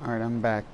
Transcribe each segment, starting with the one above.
Alright, I'm back.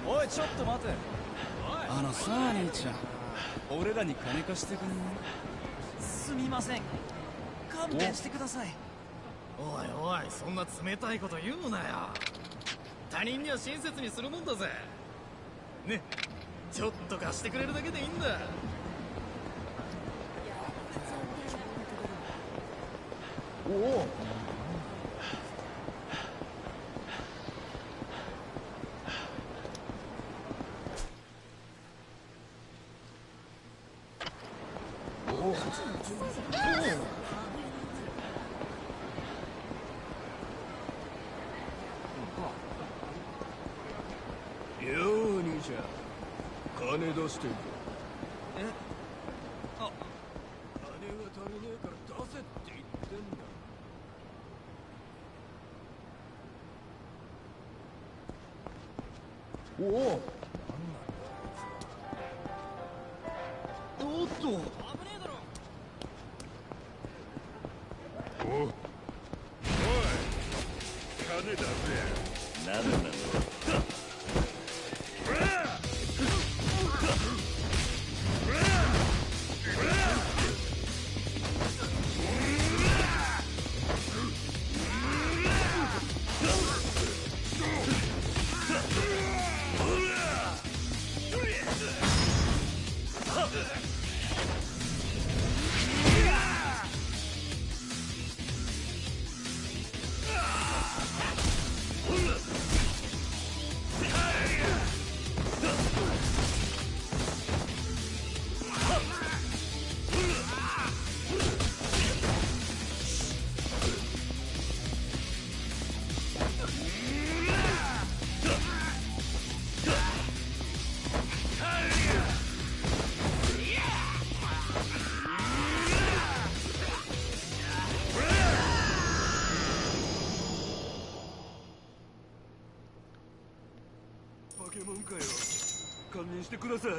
おい、ちょっと待て。あのさあ、兄ちゃん、俺らに金貸してくんね？すみません、勘弁してください。おいおい、そんな冷たいこと言うなよ。他人には親切にするもんだぜ。ね、ちょっと貸してくれるだけでいいんだ。おお。金出してんだ。え？あ、金が足りねえから出せって言ってんだ。おお。おっと、危ねえだろ。おい、金出せ。なんだ。化け物かよ。勘弁してください。お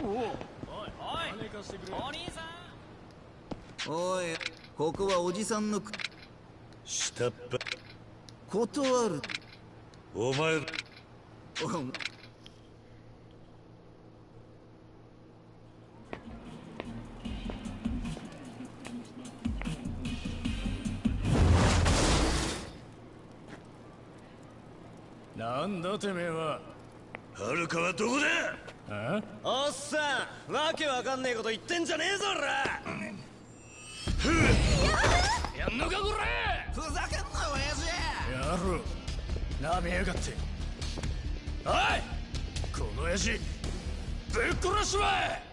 いおい、金貸してくれ。お兄さん。おい、ここはおじさんの下っ端。断る。お前なんだてめえは。はるかはどこだ。あ？おっさん、わけわかんねえこと言ってんじゃねえぞおら。やんのかこれ。ふざけんな親父。やろう。なめやがって。おい、この親父ぶっ殺しまえ。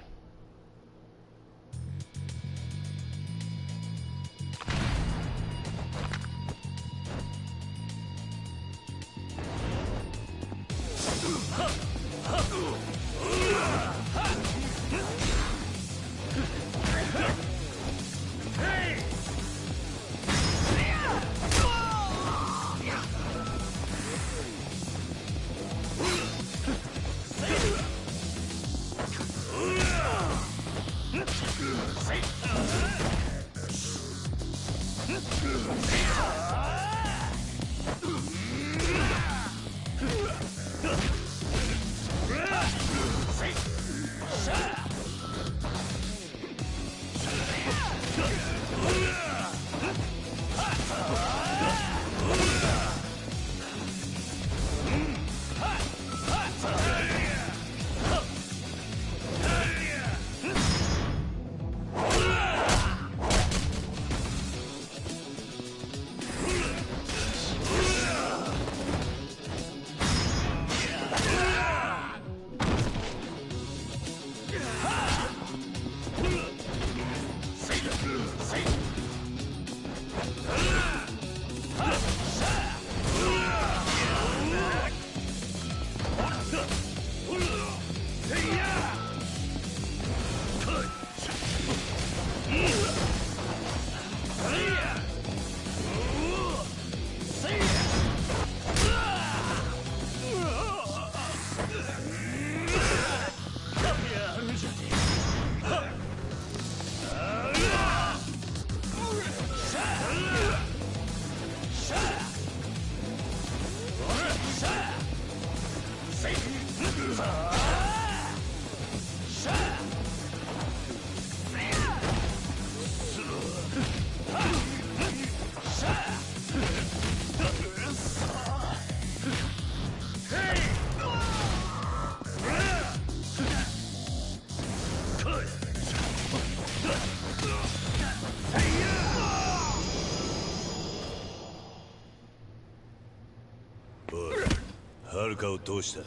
はるかをどうした。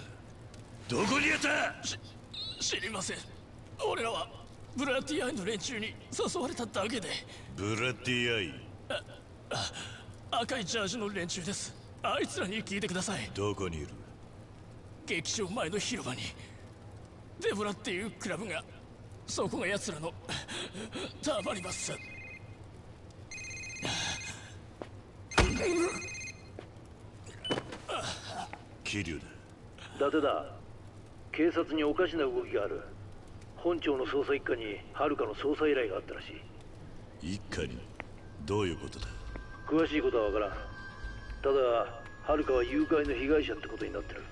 どこにいた。知りません。俺らはブラティアイの連中に誘われただけで。ブラティアイ。赤いジャージの連中です。あいつらに聞いてください。どこにいる。劇場前の広場にデボラっていうクラブが、そこが奴らのたまります。桐生だ。伊達だ。警察におかしな動きがある。本庁の捜査一課にはるかの捜査依頼があったらしい。一課に。どういうことだ。詳しいことはわからん。ただはるかは誘拐の被害者ってことになってる。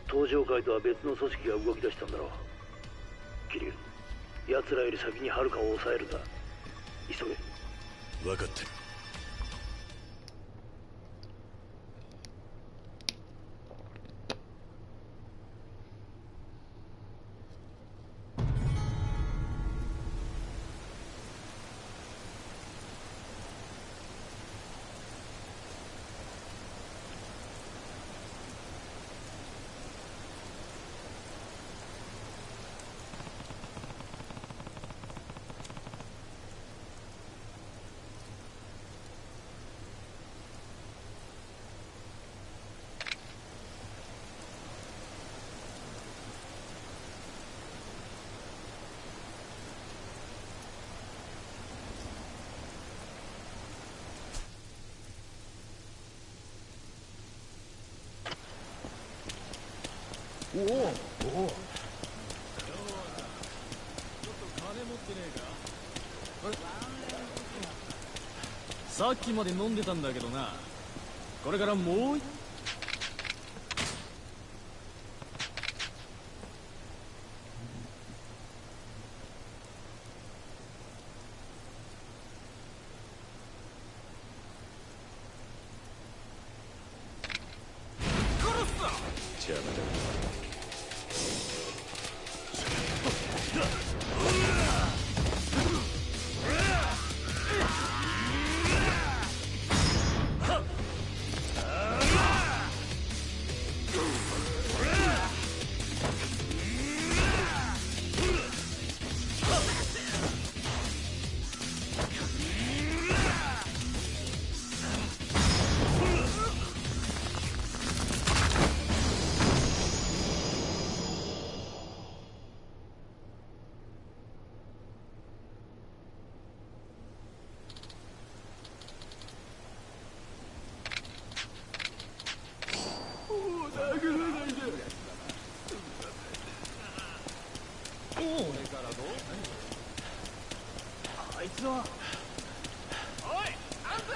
東上会とは別の組織が動き出したんだろう。桐生、奴らより先にはるかを抑えるんだ。急げ。分かってる。おおおお。ちょっと金持ってねえか。さっきまで飲んでたんだけどな。これからもう邪魔だ。あいつは。おい、あんた。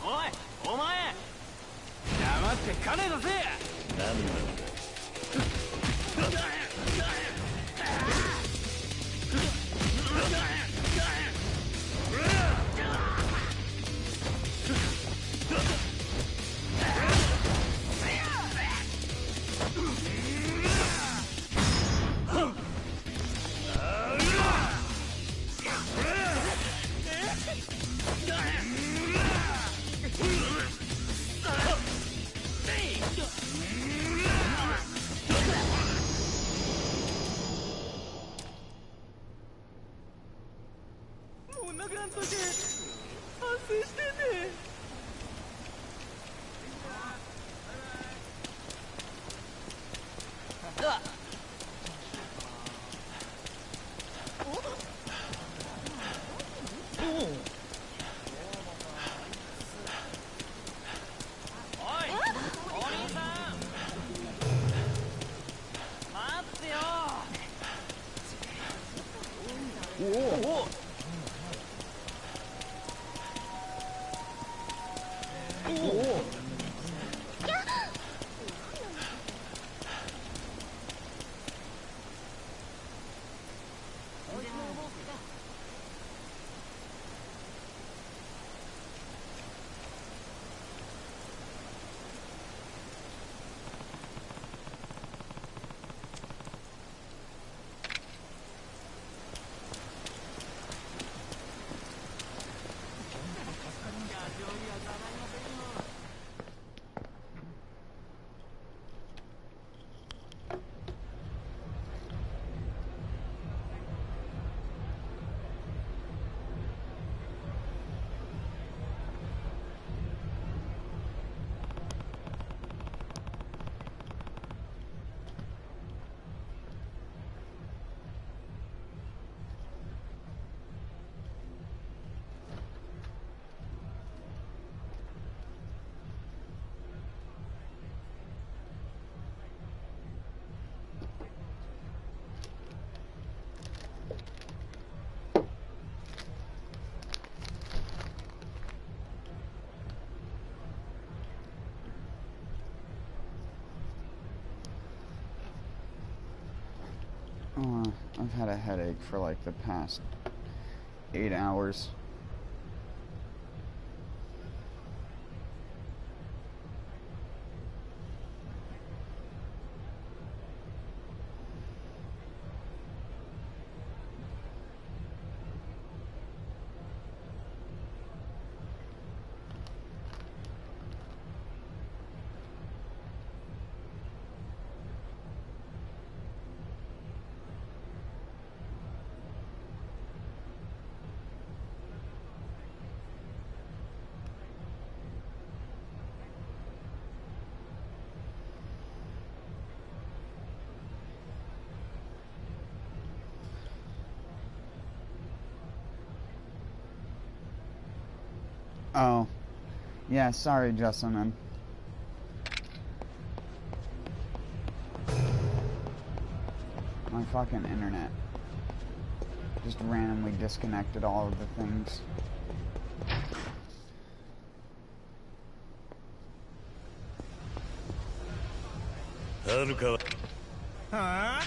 おい、お前。黙って金出せ。何なんだ。もうなくなっとけ。反省してね。I've had a headache for like the past 8 hours. Oh. Yeah, sorry, Jessamine. My fucking internet just randomly disconnected all of the things.はあ？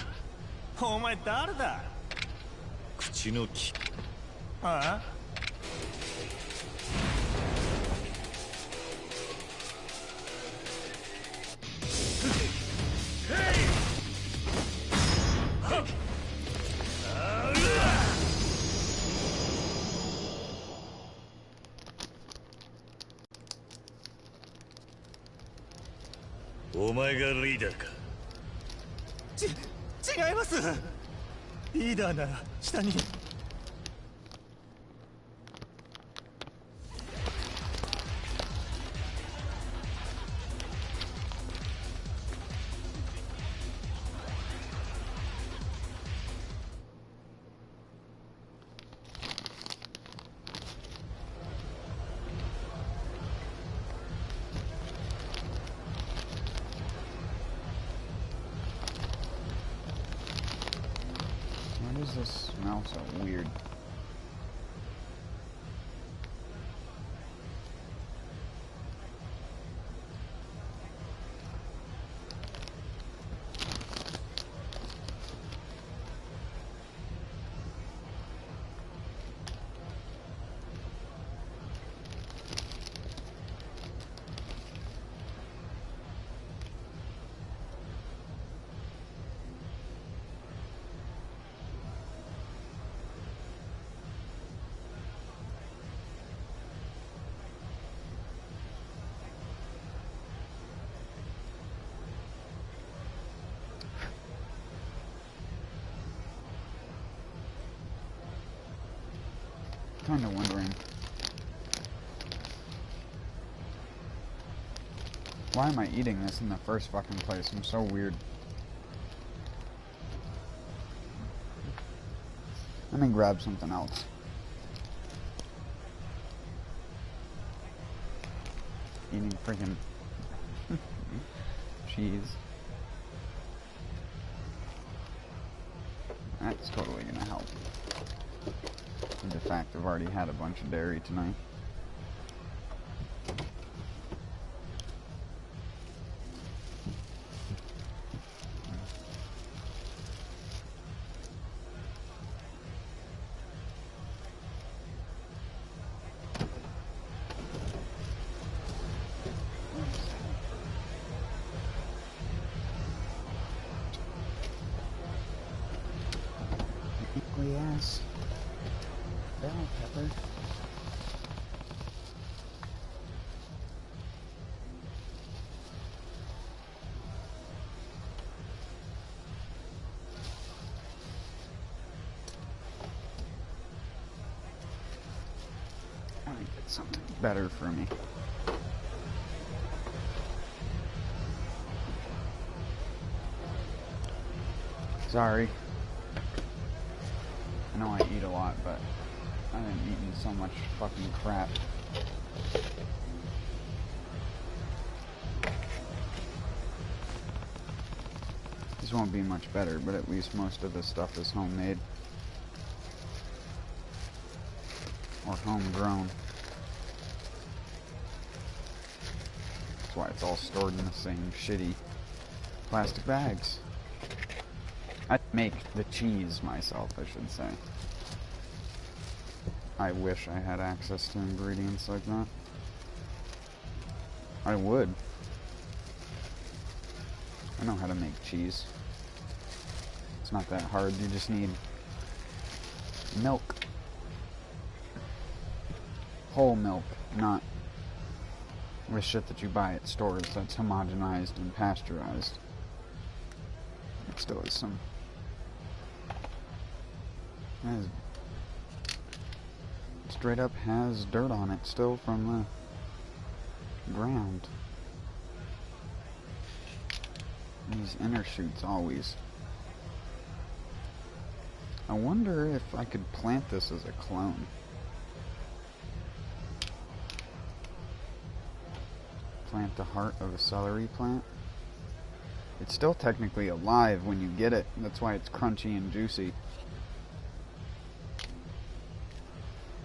お前誰だ？血の木。ああ。お前がリーダーか。違います。リーダーなら下に。Why does this smell so weird? Kind of wondering, why am I eating this in the first fucking place? I'm so weird. Let me grab something else. Eating freaking cheese. That's totally gonna help. And the fact I've already had a bunch of dairy tonight. Yes. Bell pepper. I need to get something better for me. Sorry. I know I eat a lot, but I haven't eaten so much fucking crap. This won't be much better, but at least most of the stuff is homemade. Or homegrown. That's why it's all stored in the same shitty plastic bags. I make the cheese myself, I should say. I wish I had access to ingredients like that. I would. I know how to make cheese. It's not that hard, you just need milk. Whole milk, not the shit that you buy at stores that's homogenized and pasteurized. It still has some... straight up has dirt on it still from the ground. These inner shoots always. I wonder if I could plant this as a clone. Plant the heart of a celery plant. It's still technically alive when you get it. That's why it's crunchy and juicy.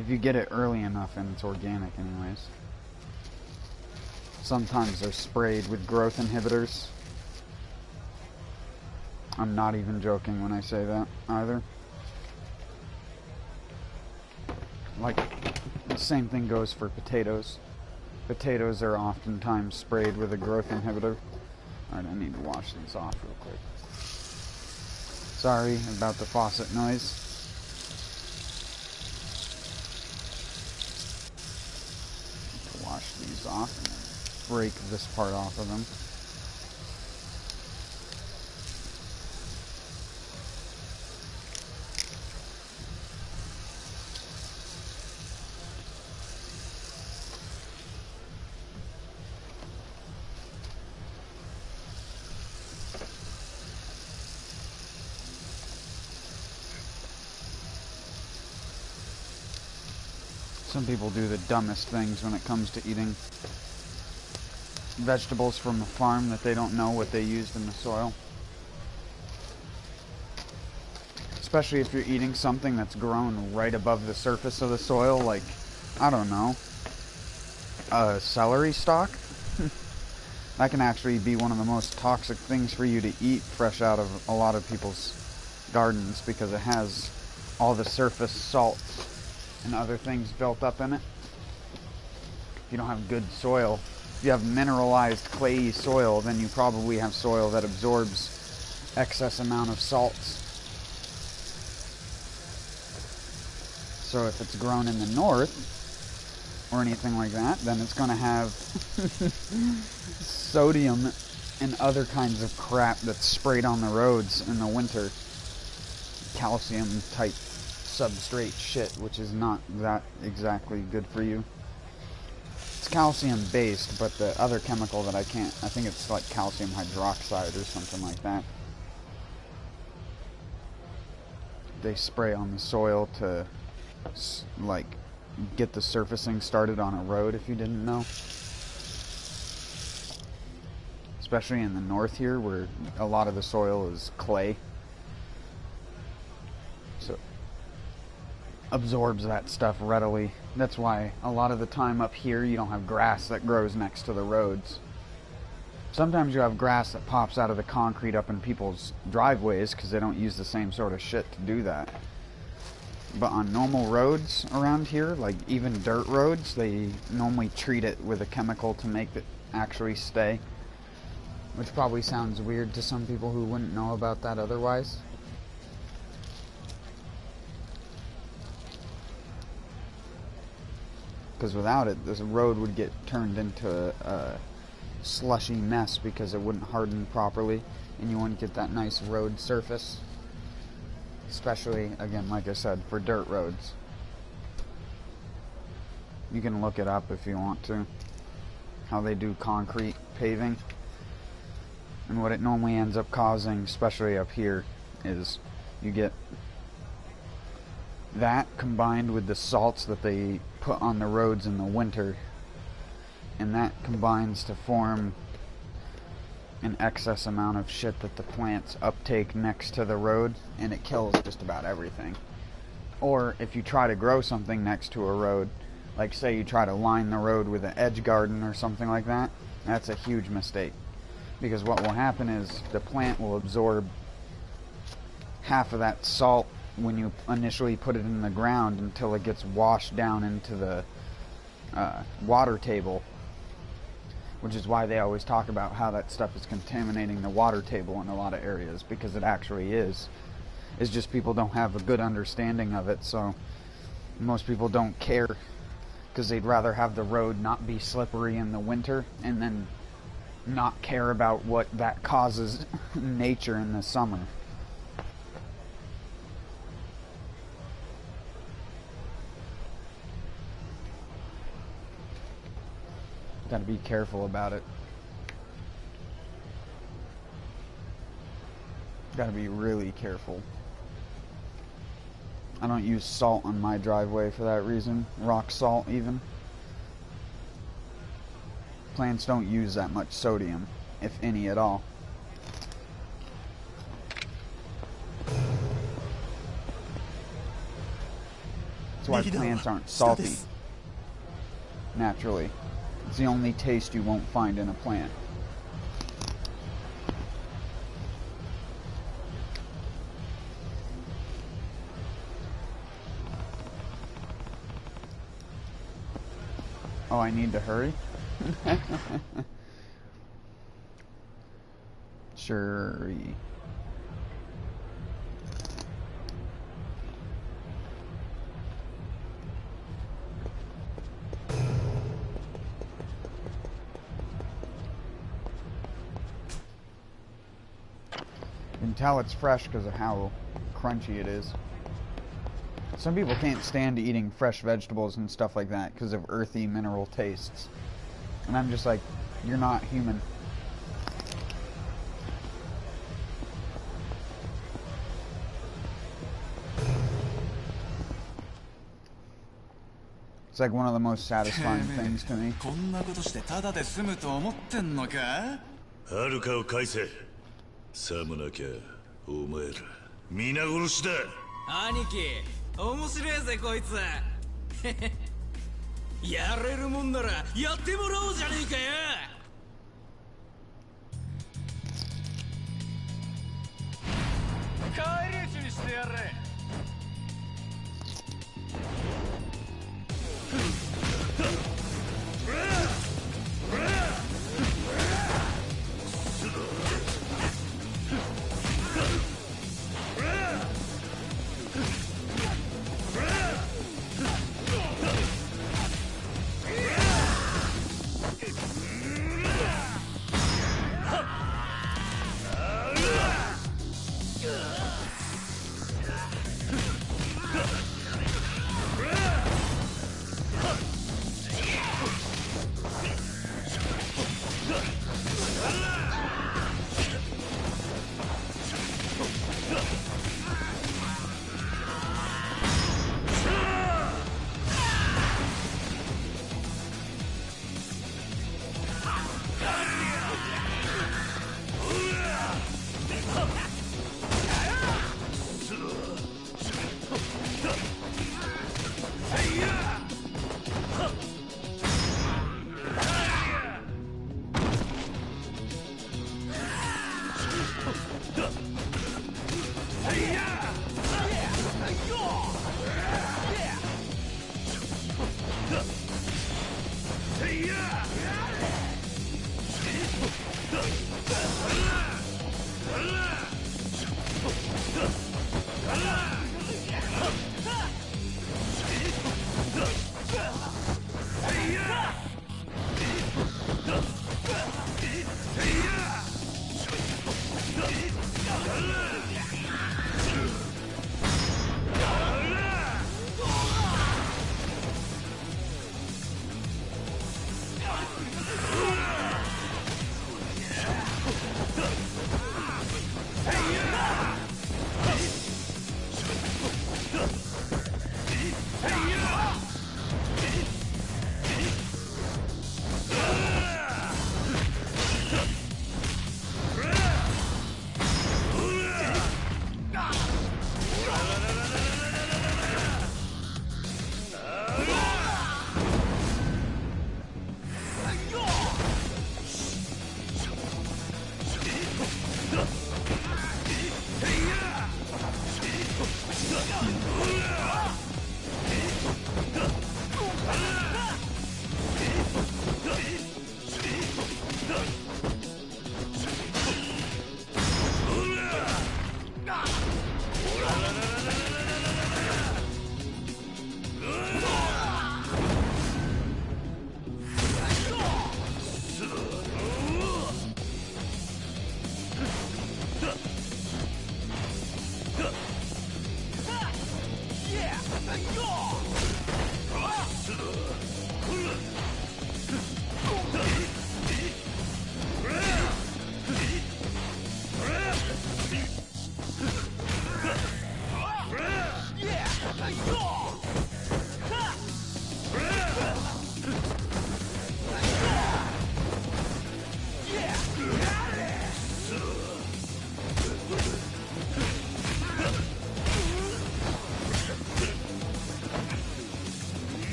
If you get it early enough, and it's organic anyways. Sometimes they're sprayed with growth inhibitors. I'm not even joking when I say that, either. Like, the same thing goes for potatoes. Potatoes are oftentimes sprayed with a growth inhibitor. Alright, I need to wash these off real quick. Sorry about the faucet noise. To wash these off and break this part off of them. Some people do the dumbest things when it comes to eating vegetables from a farm that they don't know what they used in the soil. Especially if you're eating something that's grown right above the surface of the soil, like, I don't know, a celery stalk. That can actually be one of the most toxic things for you to eat fresh out of a lot of people's gardens because it has all the surface salts and other things built up in it. If you don't have good soil, if you have mineralized clayey soil, then you probably have soil that absorbs excess amount of salts. So if it's grown in the north or anything like that, then it's going to have sodium and other kinds of crap that's sprayed on the roads in the winter. Calcium type substrate shit, which is not that exactly good for you. It's calcium based, but the other chemical that I think it's like calcium hydroxide or something like that. They spray on the soil to like get the surfacing started on a road, if you didn't know. Especially in the north here where a lot of the soil is clay. So absorbs that stuff readily. That's why a lot of the time up here you don't have grass that grows next to the roads. Sometimes you have grass that pops out of the concrete up in people's driveways because they don't use the same sort of shit to do that. But on normal roads around here, like even dirt roads, they normally treat it with a chemical to make it actually stay. Which probably sounds weird to some people who wouldn't know about that otherwise. Because without it, this road would get turned into a slushy mess because it wouldn't harden properly and you wouldn't get that nice road surface. Especially, again, like I said, for dirt roads. You can look it up if you want to, how they do concrete paving. And what it normally ends up causing, especially up here, is you get that combined with the salts that they put on the roads in the winter, and that combines to form an excess amount of shit that the plants uptake next to the road, and it kills just about everything. Or if you try to grow something next to a road, like say you try to line the road with an edge garden or something like that, that's a huge mistake. Because what will happen is the plant will absorb half of that salt when you initially put it in the ground until it gets washed down into the water table, which is why they always talk about how that stuff is contaminating the water table in a lot of areas, because it actually is. It's just people don't have a good understanding of it, so most people don't care because they'd rather have the road not be slippery in the winter and then not care about what that causes nature in the summer. Gotta be careful about it. Gotta be really careful. I don't use salt on my driveway for that reason. Rock salt, even. Plants don't use that much sodium, if any at all. That's why plants aren't salty. Naturally. It's the only taste you won't find in a plant. Oh, I need to hurry? Sure. You can tell it's fresh because of how crunchy it is. Some people can't stand eating fresh vegetables and stuff like that because of earthy mineral tastes. And I'm just like, you're not human. It's like one of the most satisfying things to me. こんなことしてただで済むと思ってんのか？はるかを返せ。さもなきゃお前ら皆殺しだ。兄貴、面白いぜこいつ。やれるもんならやってもらおうじゃねえかよ。返り討ちにしてやれ。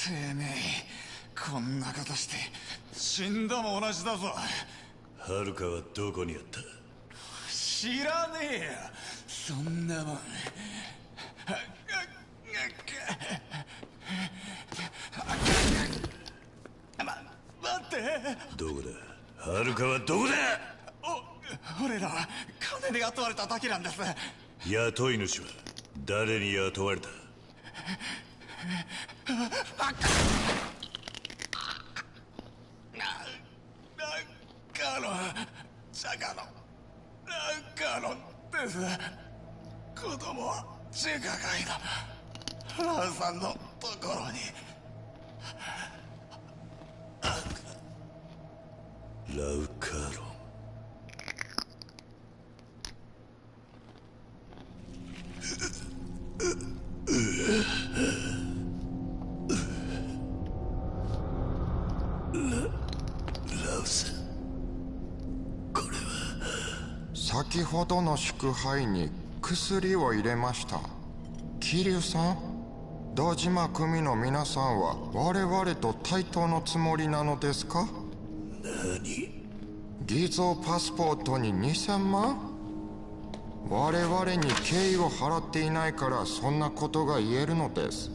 てめえ、こんなことして死んだも同じだぞ。はるかはどこにあった？知らねえよ、そんなもん。待って。どこだ？はるかはどこだ？俺らは金で雇われただけなんです。雇い主は誰に雇われた？シャカのです。子供は中華街のラウさんのところに。ラウカーロン。ラウさん、これは。先ほどの祝杯に薬を入れました。桐生さん、堂島組の皆さんは我々と対等のつもりなのですか？何？偽造パスポートに2000万？我々に敬意を払っていないからそんなことが言えるのです。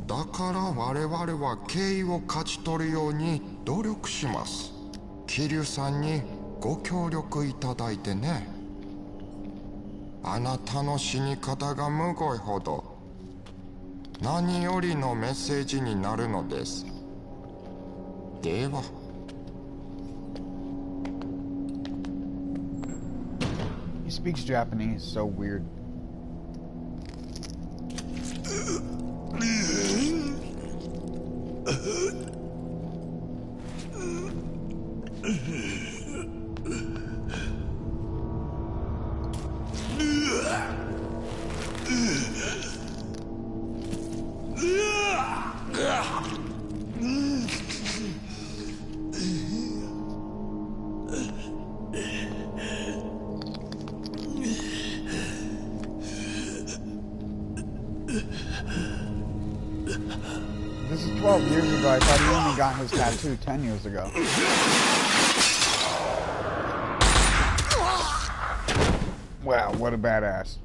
だから我々は敬意を勝ち取るように努力します。桐生さんにご協力いただいてね。あなたの死に方がむごいほど何よりのメッセージになるのです。では。He speaks Japanese, so weird. This is 12 years ago. I thought he only got his tattoo 10 years ago. Wow, what a badass.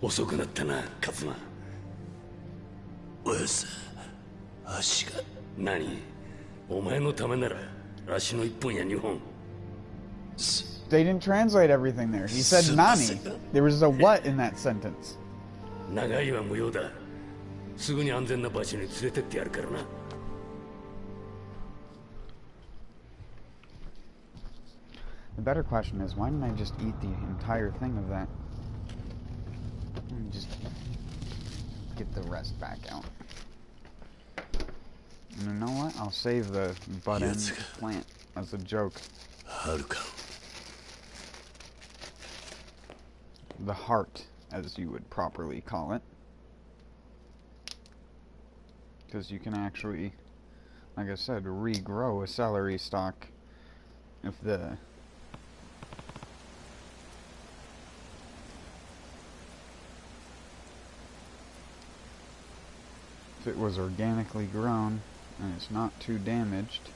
遅くなったな、カズマ。おやさ、足が。何？お前のためなら足の一本や二本。They didn't translate everything there. He said Nani. There was a what in that sentence. 長いは無用だ。すぐに安全な場所に連れてってやるからな。The better question is, why didn't I just eat the entire thing of that? And just get the rest back out. And you know what? I'll save the butt end plant as a joke. The heart, as you would properly call it. Because you can actually, like I said, regrow a celery stalk if it was organically grown and it's not too damaged.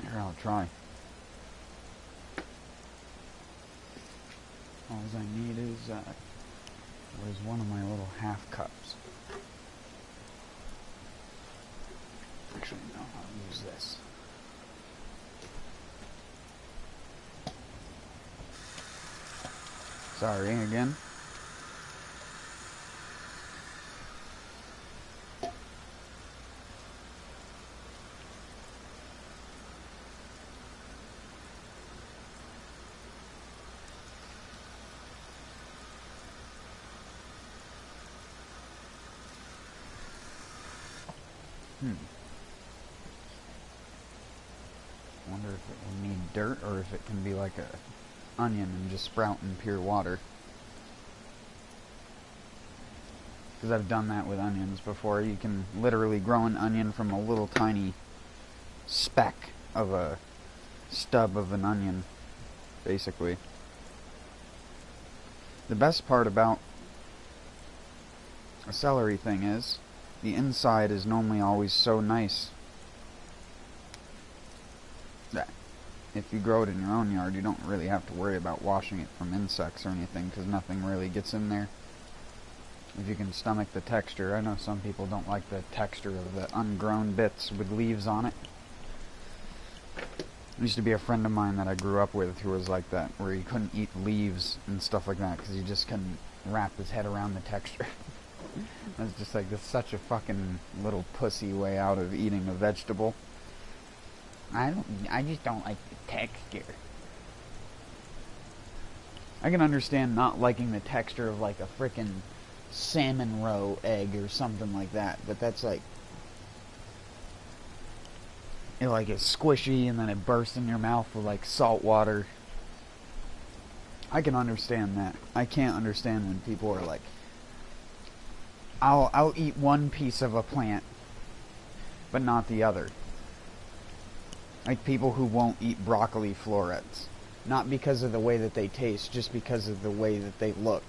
Here, I'll try. All I need is, where's one of my little half cups? Actually, no, I'll use this. Sorry, again. Wonder if it will need dirt or if it can be like a onion and just sprout in pure water. Because I've done that with onions before. You can literally grow an onion from a little tiny speck of a stub of an onion, basically. The best part about a celery thing is the inside is normally always so nice that if you grow it in your own yard, you don't really have to worry about washing it from insects or anything, because nothing really gets in there. If you can stomach the texture. I know some people don't like the texture of the ungrown bits with leaves on it. There used to be a friend of mine that I grew up with who was like that, where he couldn't eat leaves and stuff like that because he just couldn't wrap his head around the texture. I was just like, that's such a fucking little pussy way out of eating a vegetable. I just don't like the texture. I can understand not liking the texture of like a frickin' salmon roe egg or something like that, but that's like, it like it's squishy and then it bursts in your mouth with like salt water. I can understand that. I can't understand when people are like, I'll eat one piece of a plant but not the other. Like people who won't eat broccoli florets, not because of the way that they taste, just because of the way that they look.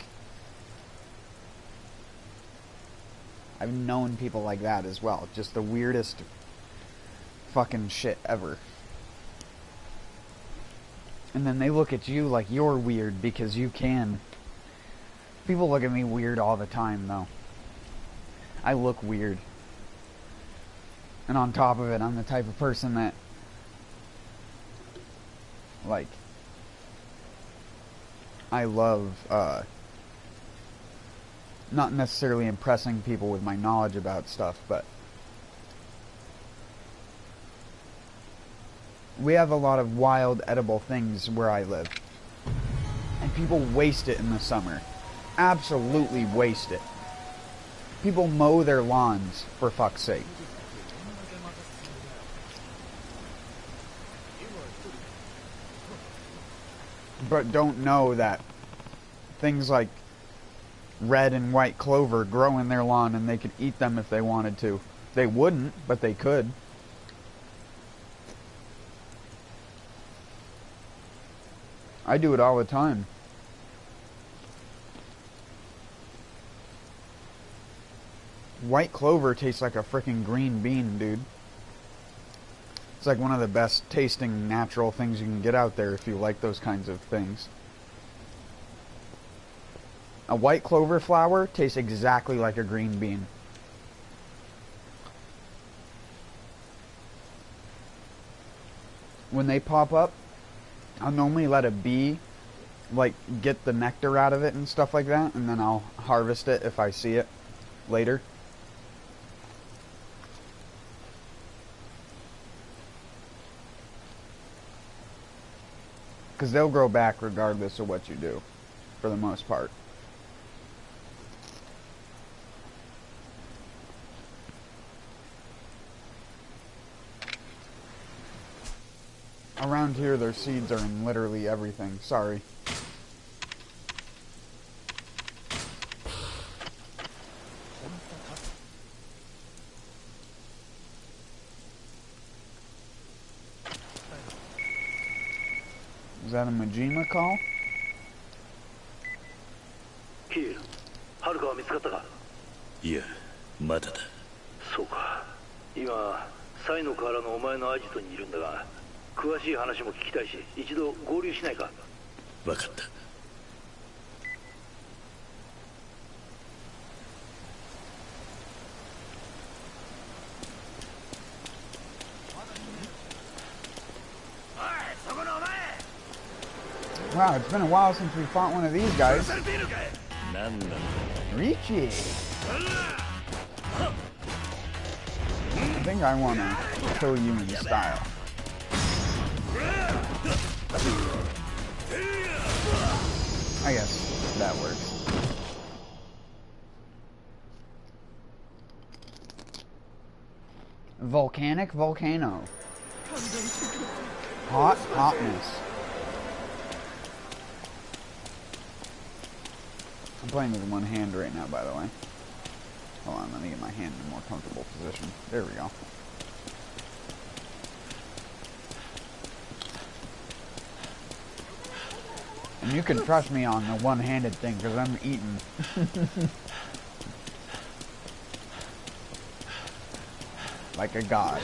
I've known people like that as well. Just the weirdest fucking shit ever. And then they look at you like you're weird because you can. People look at me weird all the time, though. I look weird. And on top of it, I'm the type of person that, like, I love, not necessarily impressing people with my knowledge about stuff, but we have a lot of wild edible things where I live. And people waste it in the summer. Absolutely waste it. People mow their lawns, for fuck's sake. But don't know that things like red and white clover grow in their lawn and they could eat them if they wanted to. They wouldn't, but they could. I do it all the time. White clover tastes like a freaking green bean, dude. It's like one of the best tasting natural things you can get out there if you like those kinds of things. A white clover flower tastes exactly like a green bean. When they pop up, I'll normally let a bee like get the nectar out of it and stuff like that, and then I'll harvest it if I see it later. Because they'll grow back regardless of what you do, for the most part. Around here, their seeds are in literally everything. Sorry. Is that a Majima call? Kill. はるかは見つかったか? いや、まだだ。そうか。今、サイの河原のお前のアジトにいるんだが、詳しい話も聞きたいし、一度合流しないか? わかった。Wow, it's been a while since we fought one of these guys. Richie! I think I want to kill you in style. I guess that works. Volcanic volcano. Hotness. I'm playing with one hand right now, by the way. Hold on, let me get my hand in a more comfortable position. There we go. And you can trust me on the one-handed thing, because I'm eating. Like a god.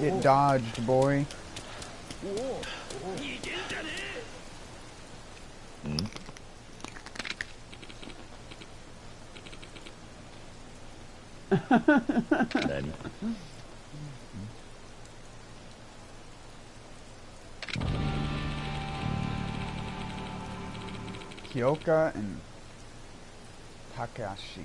Get dodged, boy. Kyoka and Takashi.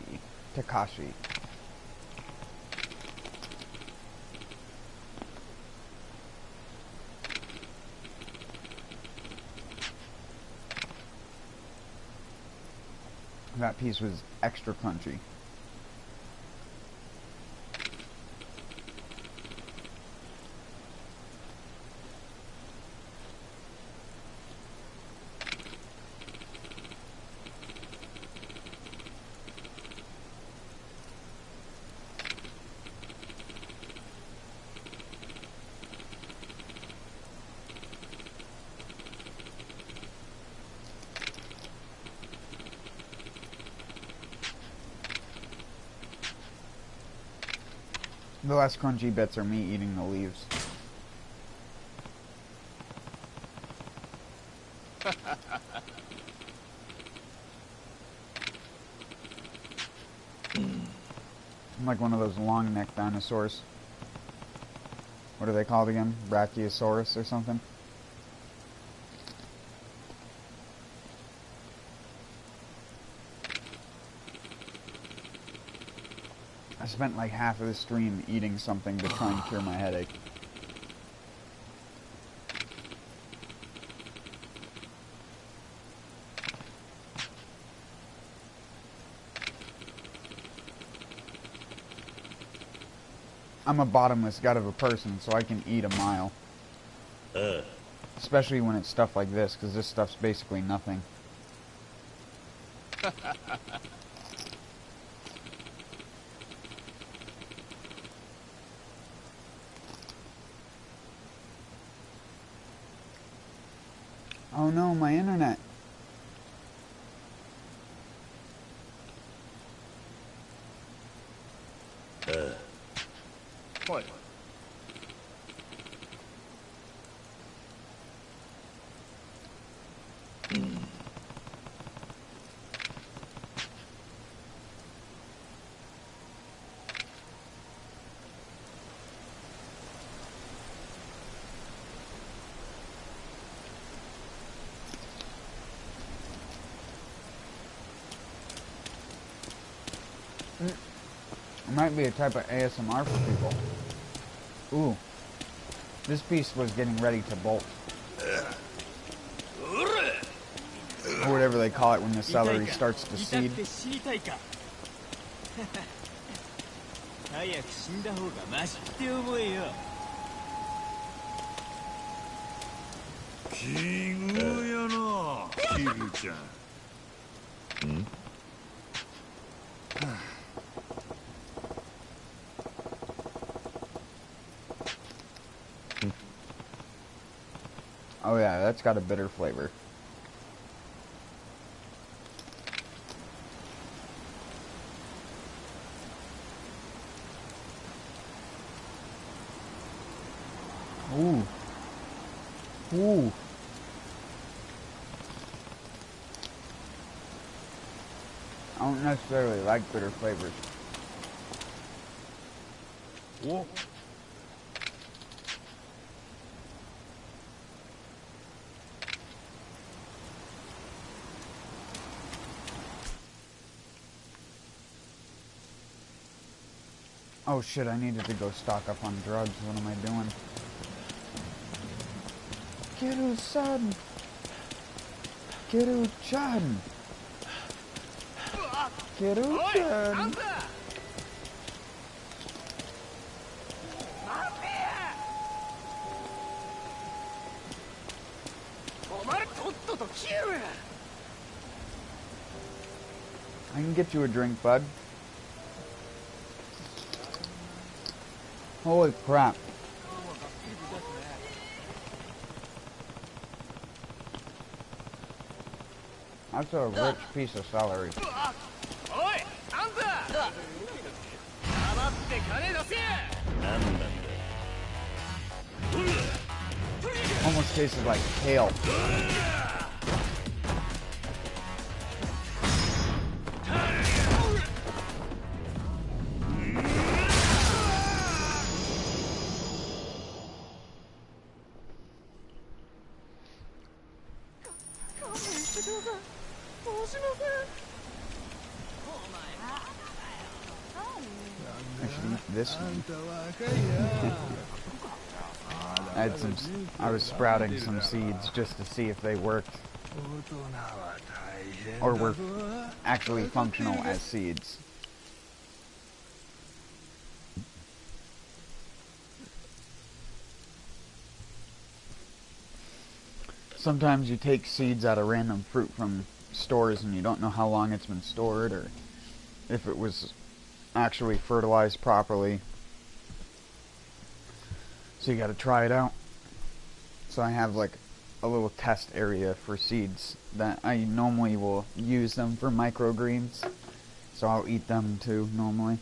That piece was extra crunchy. The last crunchy bits are me eating the leaves. I'm like one of those long-necked dinosaurs. What are they called again? Brachiosaurus or something? I spent like half of the stream eating something to try and cure my headache. I'm a bottomless gut of a person, so I can eat a mile. Especially when it's stuff like this, because this stuff's basically nothing. Oh no, my internet. What? It might be a type of ASMR for people. Ooh. This piece was getting ready to bolt. Or whatever they call it when the celery starts to seed. Oh yeah, that's got a bitter flavor. Ooh. Ooh. I don't necessarily like bitter flavors. Whoa. Oh shit, I needed to go stock up on drugs. What am I doing? Kiru-san! Kiru-chan! Kiru-chan! I can get you a drink, bud. Holy crap. That's a rich piece of celery. Almost tasted like kale. I should eat this one. I was sprouting some seeds just to see if they worked or were actually functional as seeds. Sometimes you take seeds out of random fruit from stores and you don't know how long it's been stored or if it was actually fertilized properly. So you gotta try it out. So I have like a little test area for seeds that I normally will use them for microgreens. So I'll eat them too normally.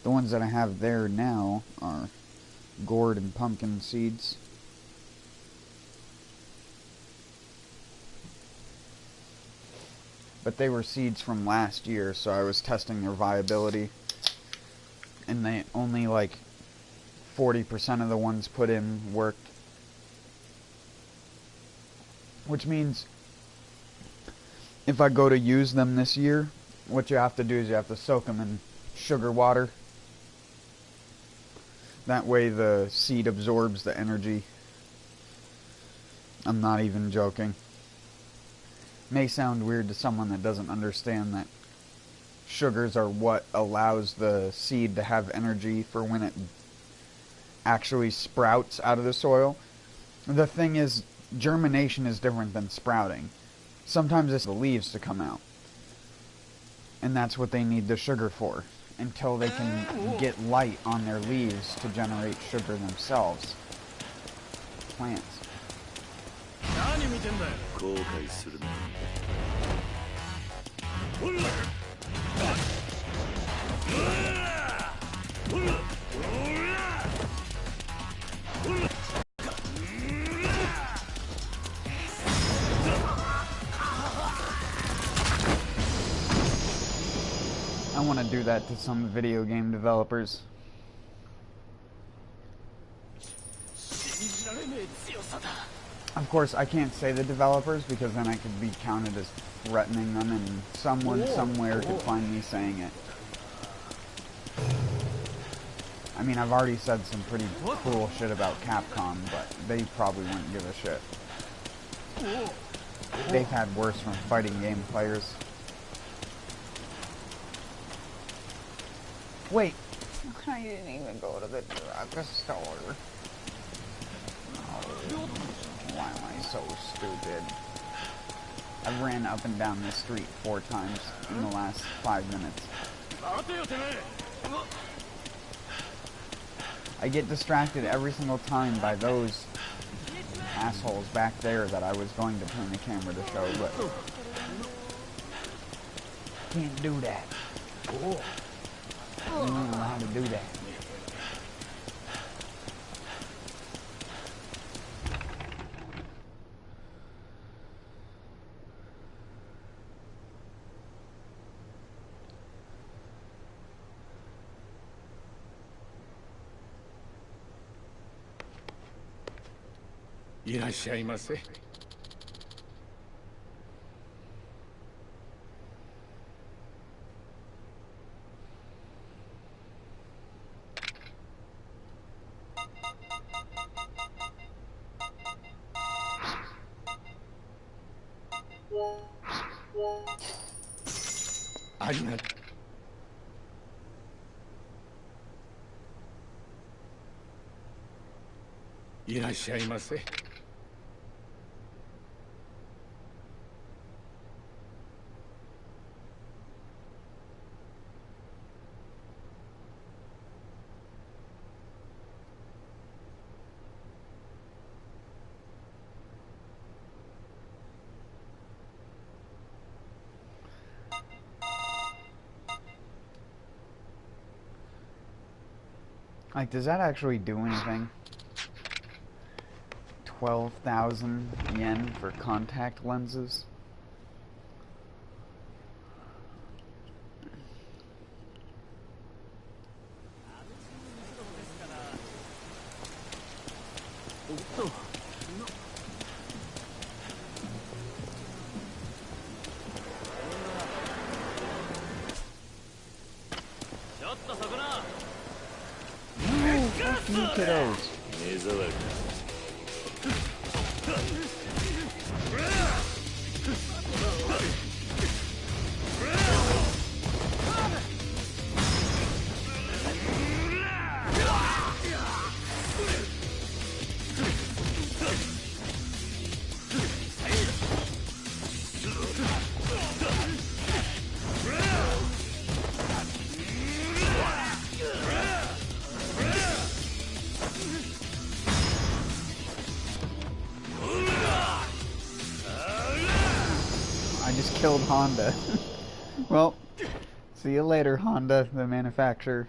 The ones that I have there now are gourd and pumpkin seeds. But they were seeds from last year, so I was testing their viability. And they only like 40% of the ones put in worked. Which means if I go to use them this year, what you have to do is you have to soak them in sugar water. That way the seed absorbs the energy. I'm not even joking. May sound weird to someone that doesn't understand that sugars are what allows the seed to have energy for when it actually sprouts out of the soil. The thing is, germination is different than sprouting. Sometimes it's the leaves to come out. And that's what they need the sugar for, until they can get light on their leaves to generate sugar themselves. Plants. I want to do that to some video game developers. Of course, I can't say the developers because then I could be counted as threatening them and someone somewhere could find me saying it. I mean, I've already said some pretty cool shit about Capcom, but they probably wouldn't give a shit. They've had worse from fighting game players. Wait, I didn't even go to the drugstore. Oh, why am I so stupid? I've ran up and down this street 4 times in the last 5 minutes. I get distracted every single time by those assholes back there that I was going to turn the camera to show, but can't do that. I don't know how to do that. Irashaimase. Irashaimase. Like, does that actually do anything? 12,000 yen for contact lenses? Fuck you, kiddos. I just killed Honda. Well, see you later, Honda, the manufacturer.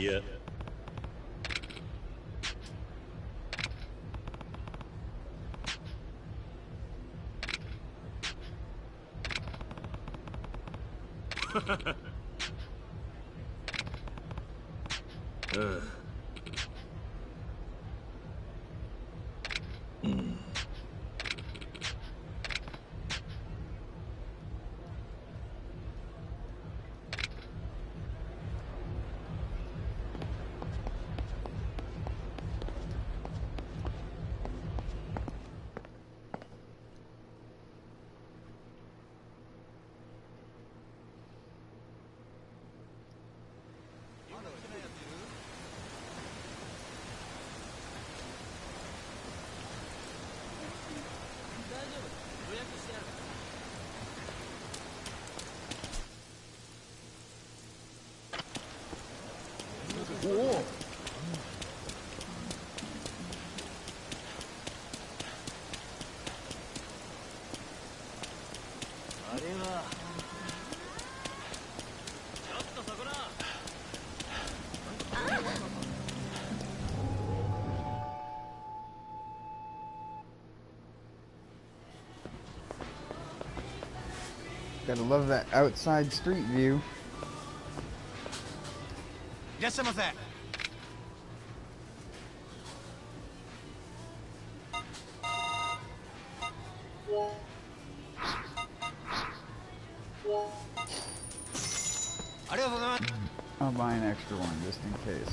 いや。Gotta love that outside street view. いらっしゃいませ。ありがとうございます。 I'll buy an extra one just in case.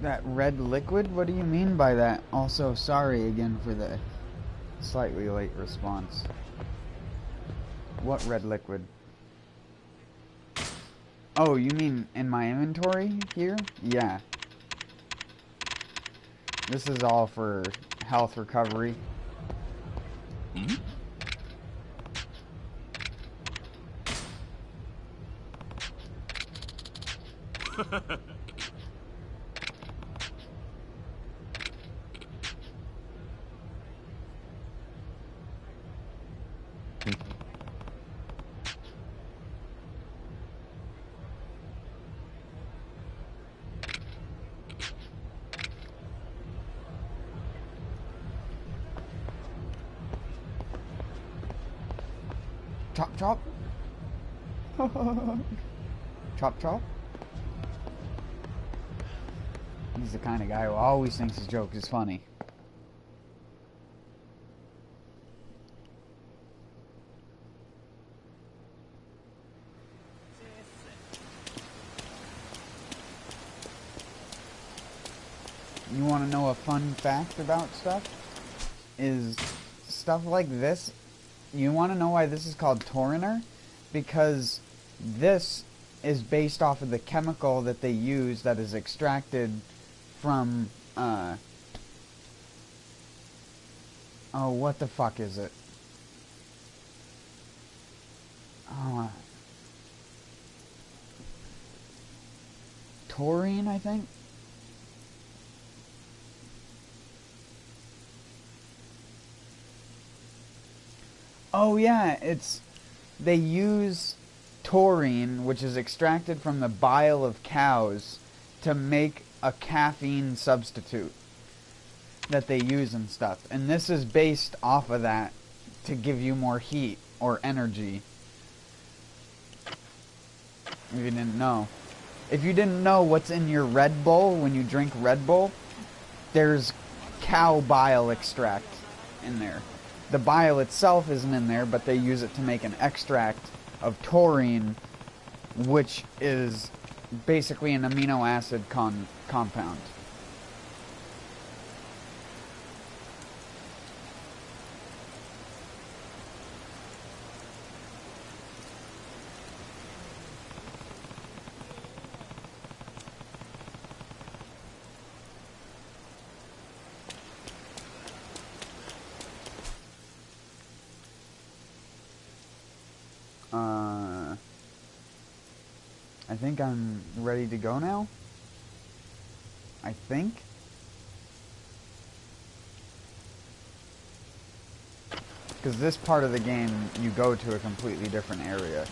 That red liquid? What do you mean by that? Also, sorry again for the slightly late response. What red liquid? Oh, you mean in my inventory here? Yeah. This is all for health recovery. Hmm? Chop chop. Chop chop. He's the kind of guy who always thinks his joke is funny. You want to know a fun fact about stuff? Is stuff like this. You want to know why this is called Tauriner? Because this is based off of the chemical that they use that is extracted from, oh, what the fuck is it? Oh, taurine, I think? Oh yeah, they use taurine, which is extracted from the bile of cows, to make a caffeine substitute that they use and stuff. And this is based off of that to give you more heat or energy. If you didn't know. If you didn't know what's in your Red Bull when you drink Red Bull, there's cow bile extract in there. The bile itself isn't in there, but they use it to make an extract of taurine, which is basically an amino acid compound. I think I'm ready to go now. I think. Because this part of the game, you go to a completely different area.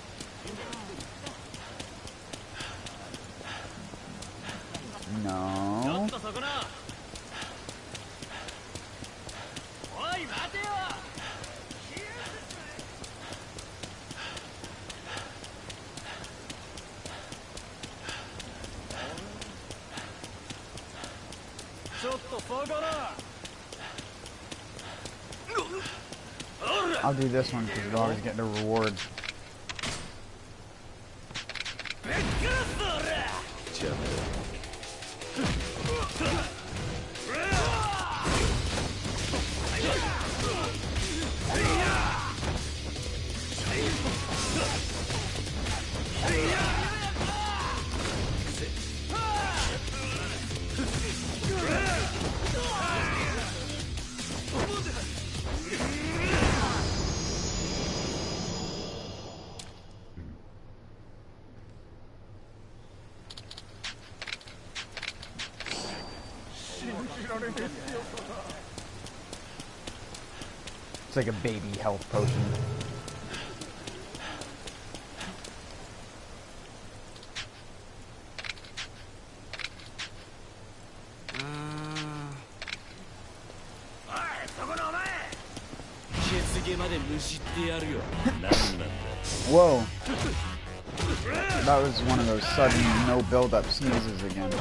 No. I'll do this one because you always get the reward. It's like a baby health potion. Whoa. That was one of those sudden no build-up sneezes again.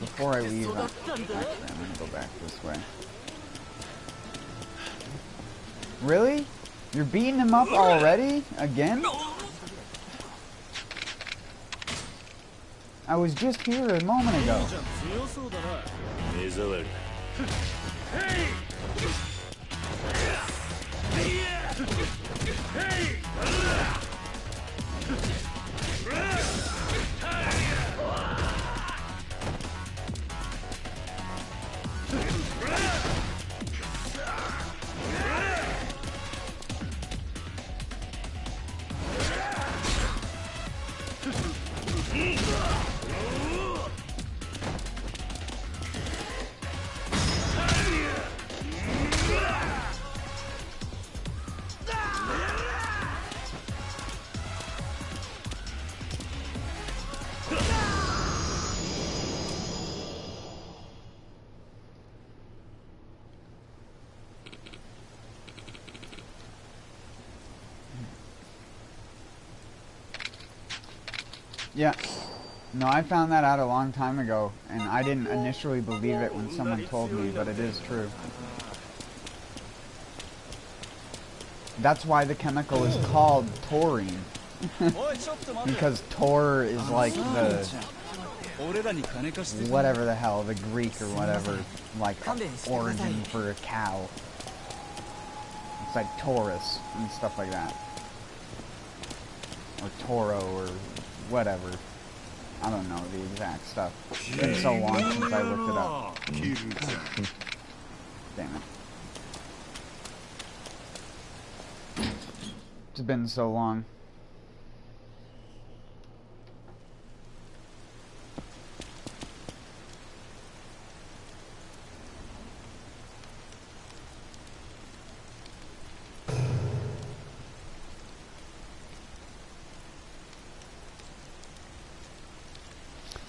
Before I leave, actually, I'm gonna go back this way. Really? You're beating him up already? Again? I was just here a moment ago. Yeah. No, I found that out a long time ago, and I didn't initially believe it when someone told me, but it is true. That's why the chemical is called taurine. Because tor is like the... whatever the hell, the Greek or whatever, like origin for a cow. It's like Taurus and stuff like that. Or Toro or whatever. I don't know the exact stuff. It's been so long since I looked it up. Damn it. It's been so long.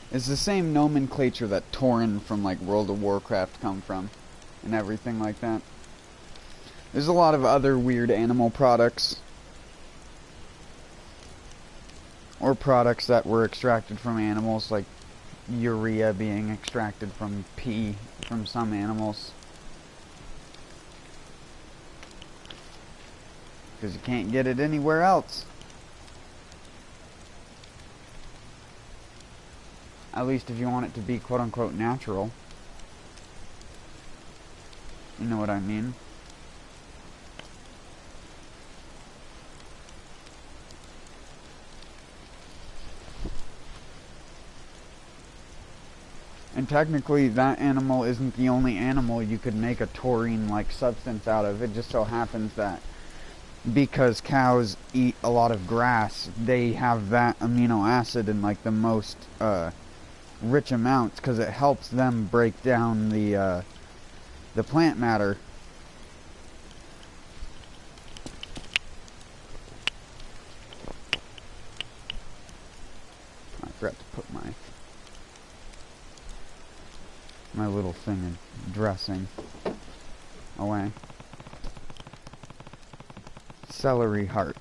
It's the same nomenclature that Tauren from like World of Warcraft come from and everything like that. There's a lot of other weird animal products. or products that were extracted from animals, like urea being extracted from pee from some animals. Because you can't get it anywhere else. At least if you want it to be quote-unquote natural. You know what I mean? And technically, that animal isn't the only animal you could make a taurine-like substance out of. It just so happens that because cows eat a lot of grass, they have that amino acid in like the most rich amounts, because it helps them break down the plant matter. I forgot to put my little thing of dressing away. Celery heart.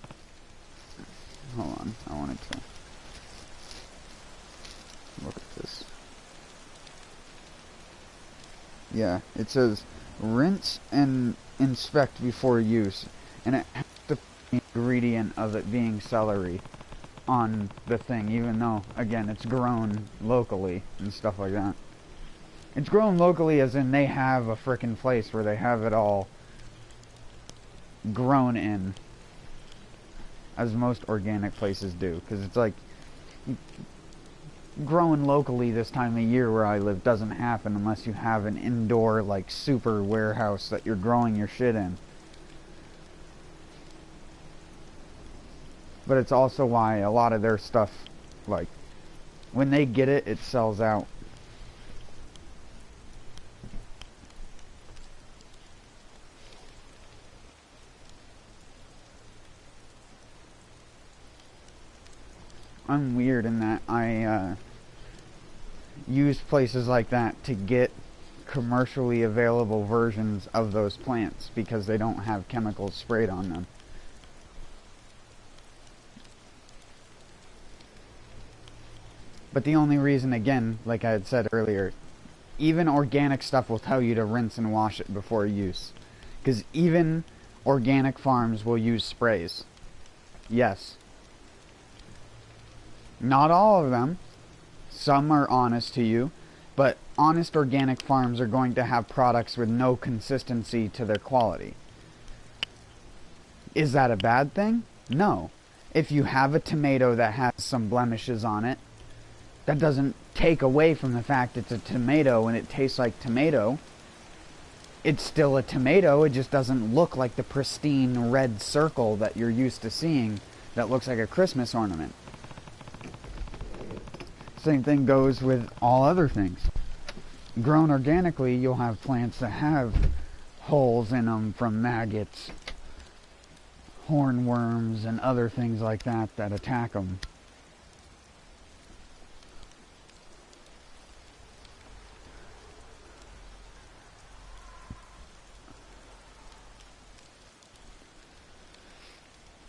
Hold on, I wanted to look at this. Yeah, it says rinse and inspect before use, and it has the ingredient of it being celery on the thing, even though, again, it's grown locally and stuff like that. It's grown locally as in they have a frickin' place where they have it all grown in, as most organic places do, because it's like growing locally this time of year where I live doesn't happen unless you have an indoor like super warehouse that you're growing your shit in. But it's also why a lot of their stuff, like when they get it, it sells out. I'm weird in that I use places like that to get commercially available versions of those plants because they don't have chemicals sprayed on them. But the only reason, again, like I had said earlier, even organic stuff will tell you to rinse and wash it before use. Because even organic farms will use sprays. Yes. Not all of them. Some are honest to you. But honest organic farms are going to have products with no consistency to their quality. Is that a bad thing? No. If you have a tomato that has some blemishes on it, that doesn't take away from the fact it's a tomato and it tastes like tomato. It's still a tomato, it just doesn't look like the pristine red circle that you're used to seeing that looks like a Christmas ornament. Same thing goes with all other things. Grown organically, you'll have plants that have holes in them from maggots, hornworms, and other things like that that attack them.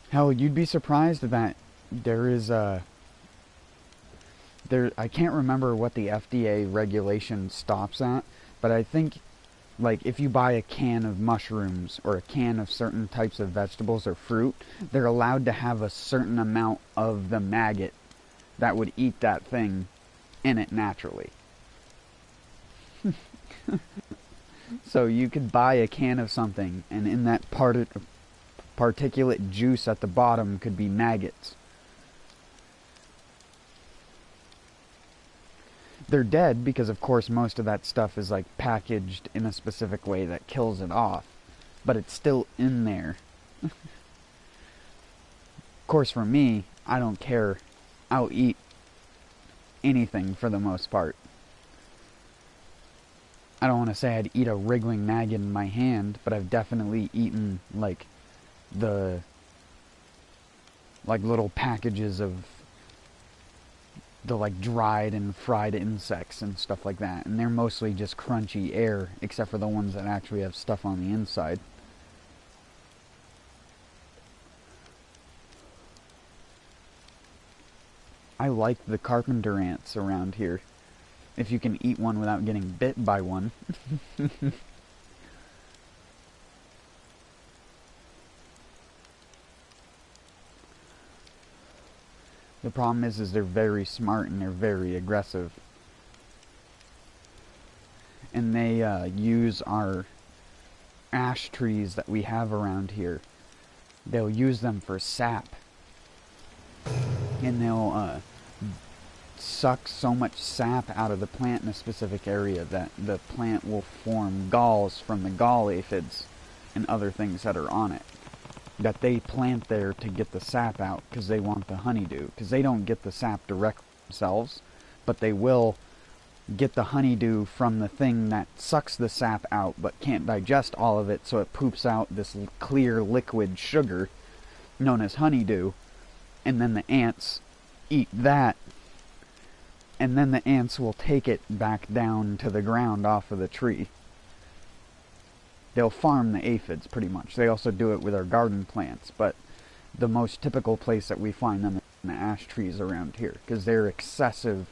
Hell, you'd be surprised that there is a... I can't remember what the FDA regulation stops at, but I think, like, if you buy a can of mushrooms or a can of certain types of vegetables or fruit, they're allowed to have a certain amount of the maggot that would eat that thing in it naturally. So you could buy a can of something, and in that particulate juice at the bottom could be maggots. They're dead because, of course, most of that stuff is like packaged in a specific way that kills it off. But it's still in there. Of course, for me, I don't care. I'll eat anything for the most part. I don't want to say I'd eat a wriggling maggot in my hand, but I've definitely eaten, like, the, like, little packages of the, like, dried and fried insects and stuff like that. And they're mostly just crunchy air, except for the ones that actually have stuff on the inside. I like the carpenter ants around here. If you can eat one without getting bit by one. The problem is they're very smart and they're very aggressive. And they use our ash trees that we have around here. They'll use them for sap. And they'll suck so much sap out of the plant in a specific area that the plant will form galls from the gall aphids and other things that are on it. That they plant there to get the sap out because they want the honeydew. Because they don't get the sap direct themselves, but they will get the honeydew from the thing that sucks the sap out but can't digest all of it, so it poops out this clear liquid sugar known as honeydew, and then the ants eat that, and then the ants will take it back down to the ground off of the tree. They'll farm the aphids pretty much. They also do it with our garden plants, but the most typical place that we find them is in the ash trees around here, because they're excessive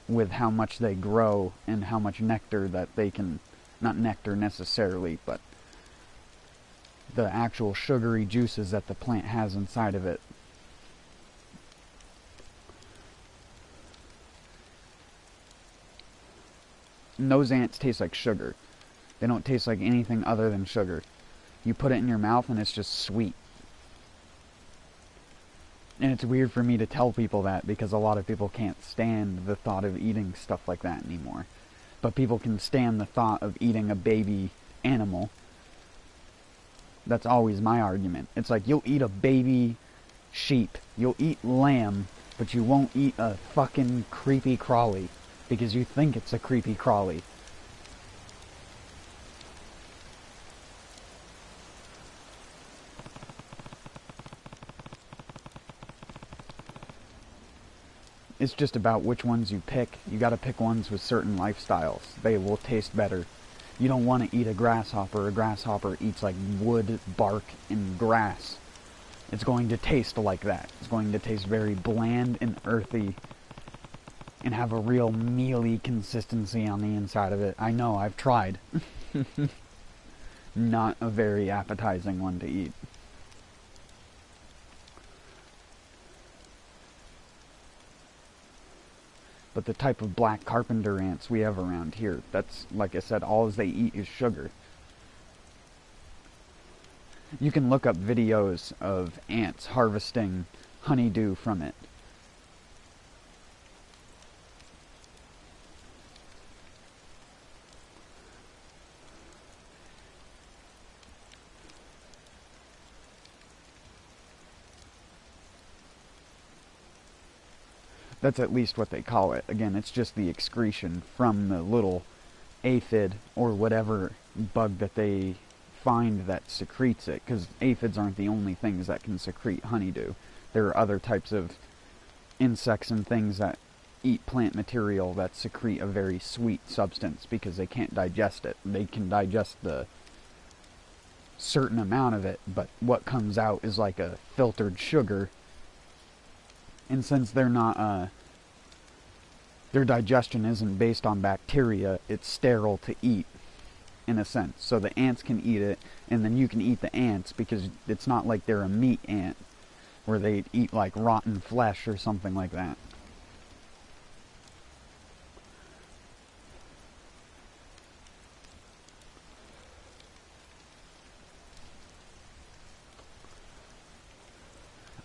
with how much they grow and how much nectar that they can, not nectar necessarily, but the actual sugary juices that the plant has inside of it. And those ants taste like sugar. They don't taste like anything other than sugar. You put it in your mouth and it's just sweet. And it's weird for me to tell people that because a lot of people can't stand the thought of eating stuff like that anymore. But people can stand the thought of eating a baby animal. That's always my argument. It's like, you'll eat a baby sheep, you'll eat lamb, but you won't eat a fucking creepy crawly because you think it's a creepy crawly. It's just about which ones you pick. You gotta pick ones with certain lifestyles. They will taste better. You don't want to eat a grasshopper. A grasshopper eats like wood, bark, and grass. It's going to taste like that. It's going to taste very bland and earthy and have a real mealy consistency on the inside of it. I know, I've tried. Not a very appetizing one to eat. But the type of black carpenter ants we have around here, that's, like I said, all they eat is sugar. You can look up videos of ants harvesting honeydew from it. That's at least what they call it. Again, it's just the excretion from the little aphid or whatever bug that they find that secretes it, because aphids aren't the only things that can secrete honeydew. There are other types of insects and things that eat plant material that secrete a very sweet substance because they can't digest it. They can digest the certain amount of it, but what comes out is like a filtered sugar. And since they're not, their digestion isn't based on bacteria, it's sterile to eat, in a sense. So the ants can eat it, and then you can eat the ants, because it's not like they're a meat ant, where they eat like rotten flesh or something like that.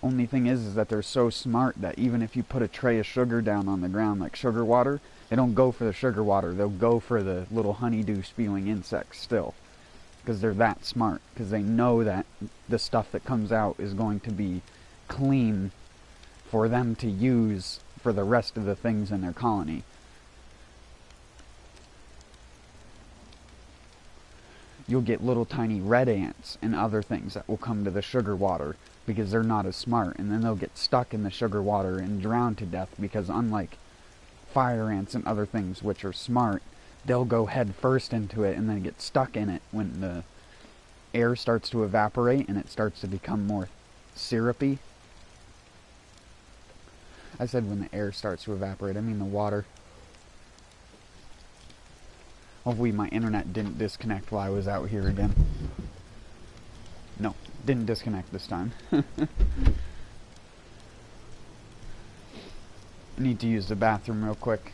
Only thing is that they're so smart that even if you put a tray of sugar down on the ground, like sugar water, they don't go for the sugar water. They'll go for the little honeydew spewing insects still. Because they're that smart. Because they know that the stuff that comes out is going to be clean for them to use for the rest of the things in their colony. You'll get little tiny red ants and other things that will come to the sugar water because they're not as smart, and then they'll get stuck in the sugar water and drown to death, because unlike fire ants and other things which are smart, they'll go head first into it and then get stuck in it when the air starts to evaporate and it starts to become more syrupy. I said when the air starts to evaporate, I mean the water. Hopefully my internet didn't disconnect while I was out here again. No, didn't disconnect this time. I need to use the bathroom real quick.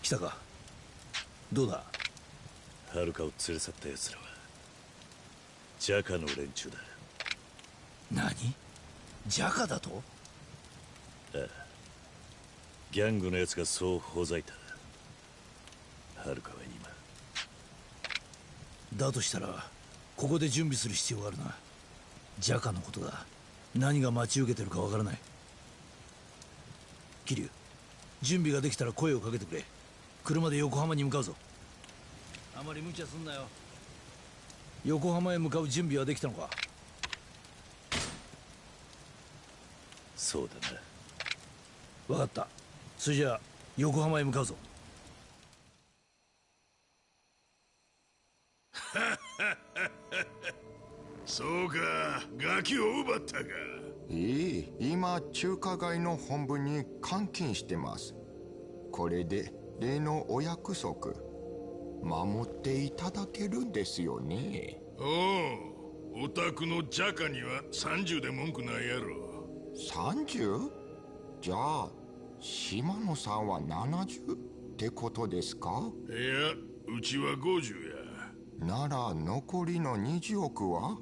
来たか。どうだ。はるかを連れ去った奴らはジャカの連中だ。何？ジャカだと？ああ、ギャングの奴がそうほざいた。はるかは今。だとしたらここで準備する必要があるな。ジャカのことだ。何が待ち受けてるかわからない。桐生、準備ができたら声をかけてくれ。車で横浜に向かうぞ。あまり無茶すんなよ。横浜へ向かう準備はできたのか？そうだな。分かった。それじゃあ横浜へ向かうぞ。そうか、ガキを奪ったか。いい、今中華街の本部に監禁してます。これで例のお約束守っていただけるんですよね。おう、お宅のジャカには30で文句ないやろ。30？ じゃあ島野さんは70ってことですか？いや、うちは50や。なら残りの20億は？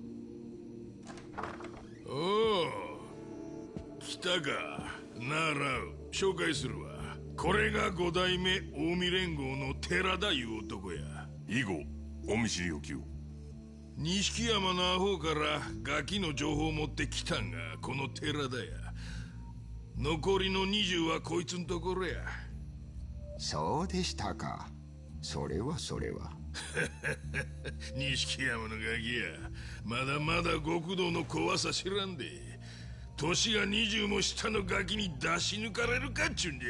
おお、来たか。なら紹介するわ。これが5代目近江連合の寺田いう男や。以後お見知りおきを。錦山のアホからガキの情報を持ってきたんがこの寺田や。残りの20はこいつんところや。そうでしたか。それは錦山のガキや。まだまだ極道の怖さ知らんで。年が20も下のガキに出し抜かれるかっちゅうんじゃ。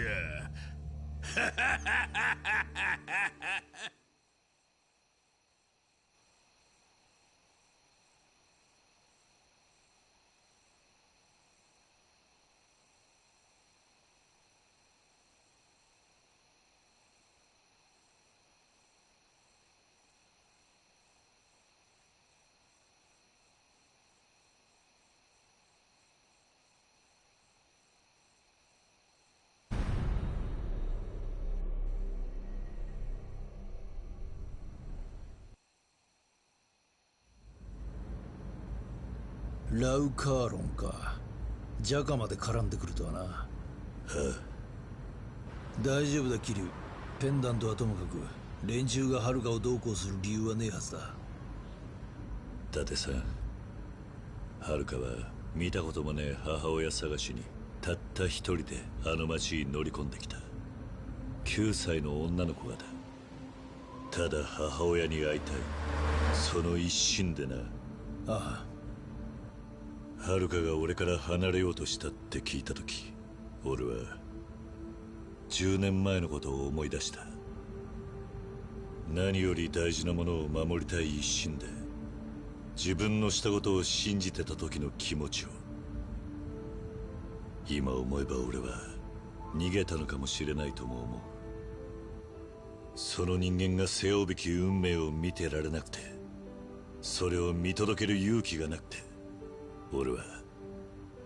ラウカーロンか。ジャカまで絡んでくるとはな。はあ、大丈夫だ桐生。ペンダントはともかく連中がハルカをどうこうする理由はねえはずだ。伊達さん、ハルカは見たこともねえ母親探しにたった一人であの町に乗り込んできた。9歳の女の子がだ。ただ母親に会いたい、その一心でな。ああ。ハルカが俺から離れようとしたって聞いたとき、俺は10年前のことを思い出した。何より大事なものを守りたい一心で自分のしたことを信じてた時の気持ちを。今思えば俺は逃げたのかもしれないとも思う。その人間が背負うべき運命を見てられなくて、それを見届ける勇気がなくて、俺は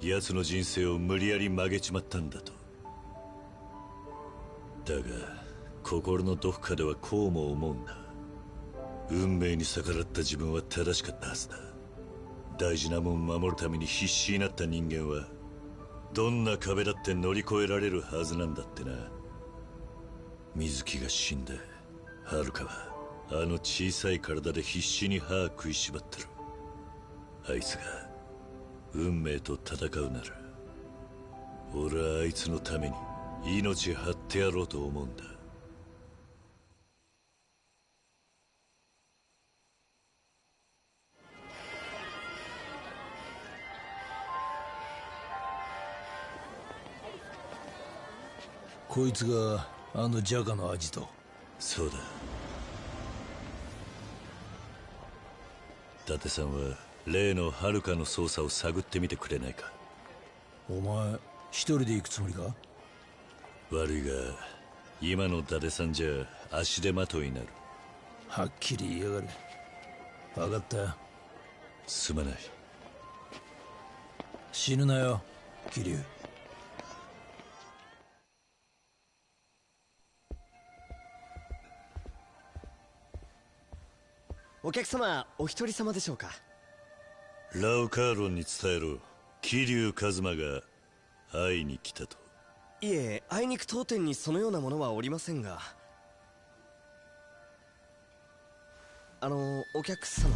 奴の人生を無理やり曲げちまったんだと。だが心のどこかではこうも思うんだ。運命に逆らった自分は正しかったはずだ。大事なもん守るために必死になった人間はどんな壁だって乗り越えられるはずなんだってな。水木が死んでハルカはあの小さい体で必死に歯食いしばってる。あいつが運命と戦うなら俺はあいつのために命張ってやろうと思うんだ。こいつがあのジャカのアジト。そうだ。伊達さんは例のハルカの捜査を探ってみてくれないか。お前一人で行くつもりか。悪いが今の伊達さんじゃ足手まといになる。はっきり言いやがる。分かった。すまない。死ぬなよ桐生。お客様お一人様でしょうか。ラウカーロンに伝えろ。桐生一馬が会いに来たと。いえ、あいにく当店にそのようなものはおりませんが。お客様。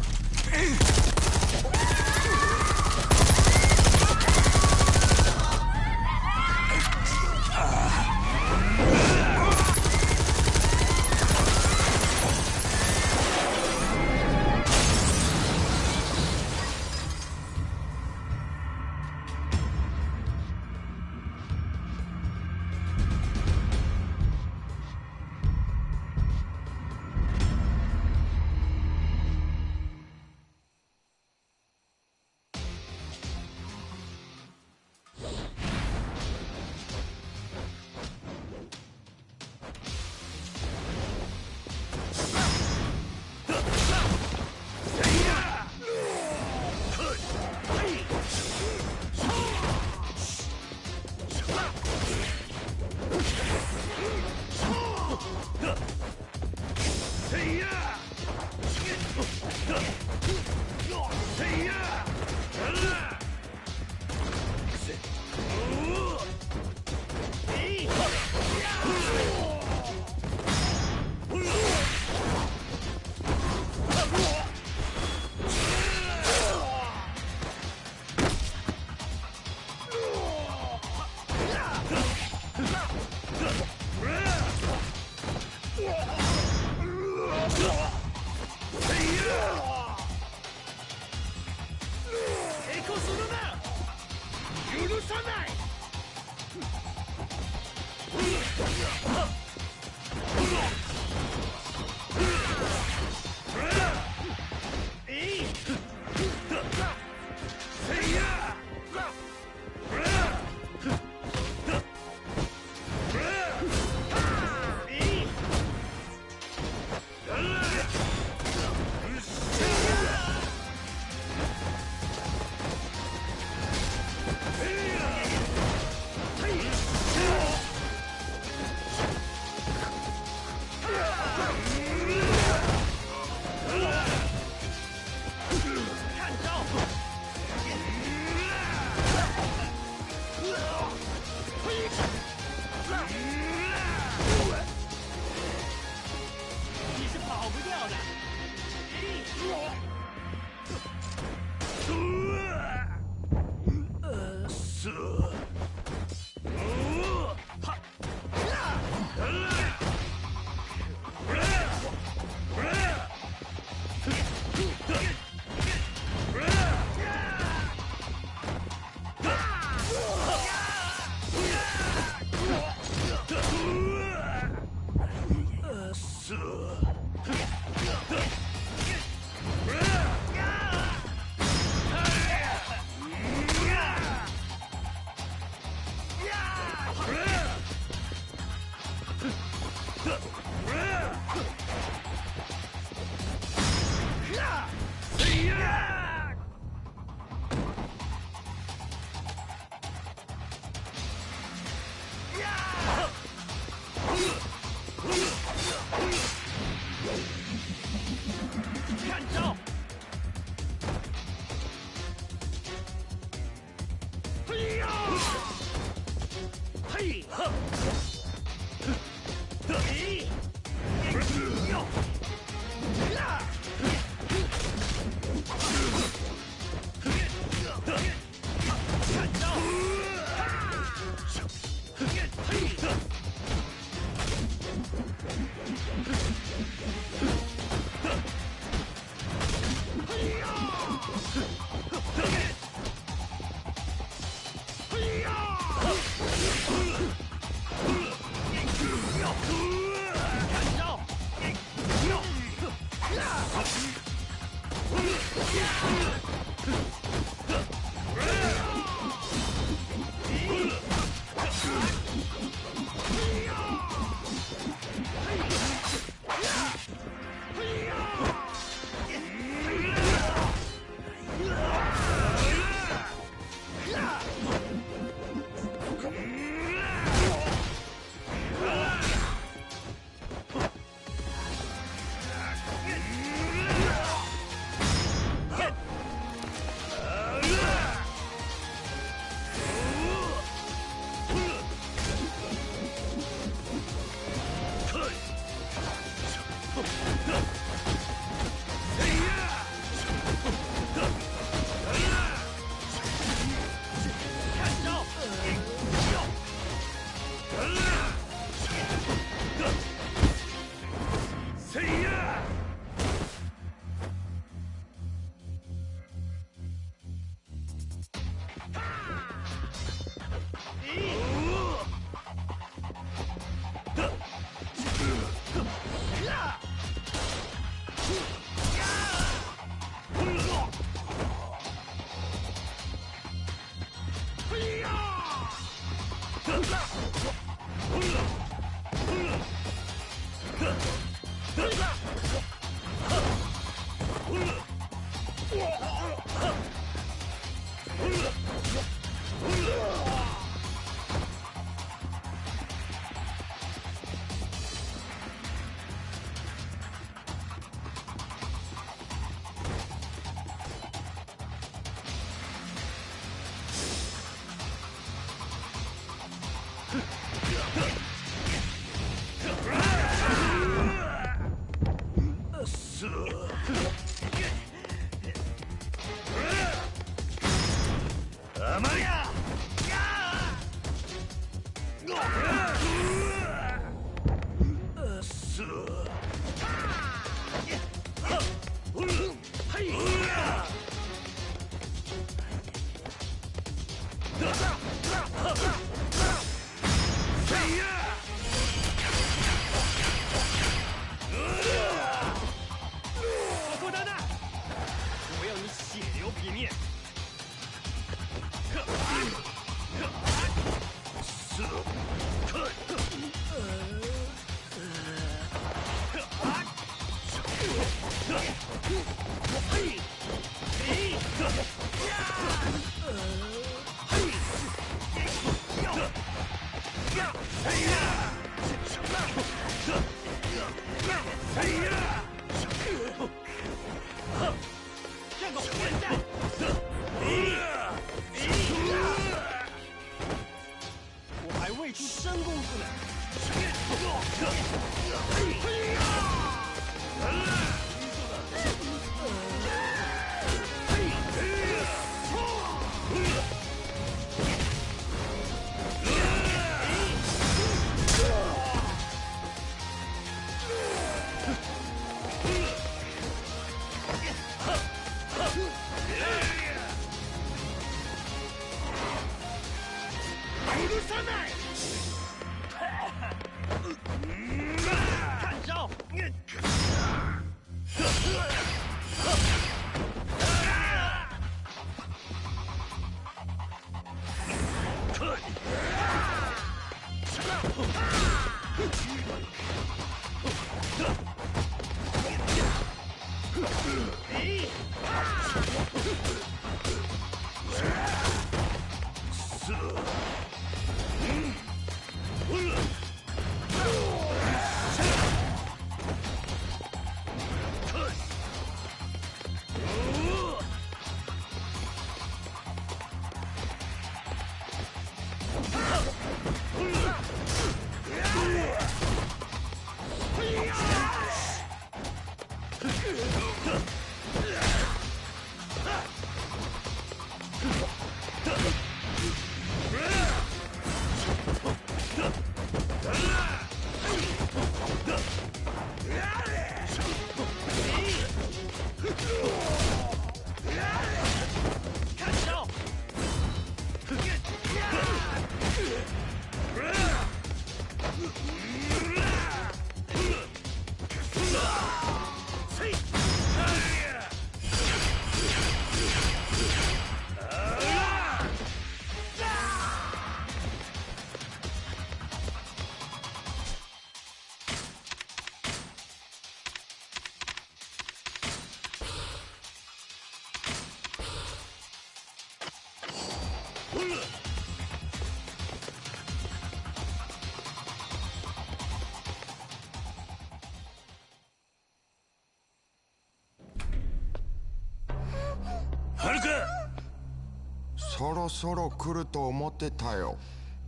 そろそろ来ると思ってたよ。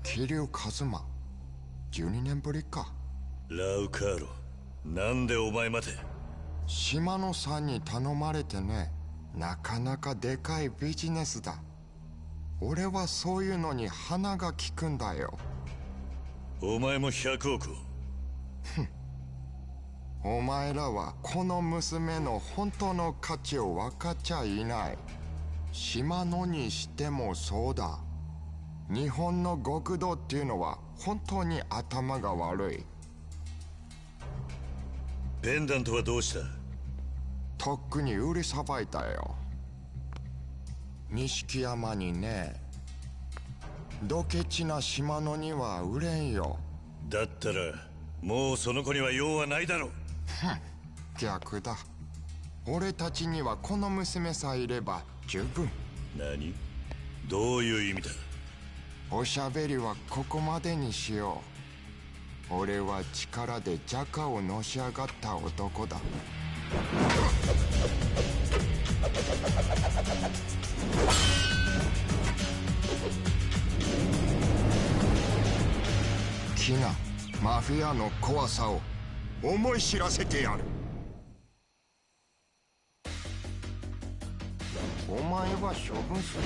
桐生一馬。12年ぶりか。ラウカーロ、なんでお前まで。島野さんに頼まれてね。なかなかでかいビジネスだ。俺はそういうのに鼻が利くんだよ。お前も100億を。お前らはこの娘の本当の価値を分かっちゃいない。島野にしてもそうだ。日本の極道っていうのは本当に頭が悪い。ペンダントはどうした？とっくに売りさばいたよ。錦山にね。ドケチな島野には売れんよ。だったらもうその子には用はないだろう。逆だ。俺たちにはこの娘さえいれば十分。何？どういう意味だ？おしゃべりはここまでにしよう。俺は力でジャカをのし上がった男だ。キナ、マフィアの怖さを思い知らせてやる。お前は処分する。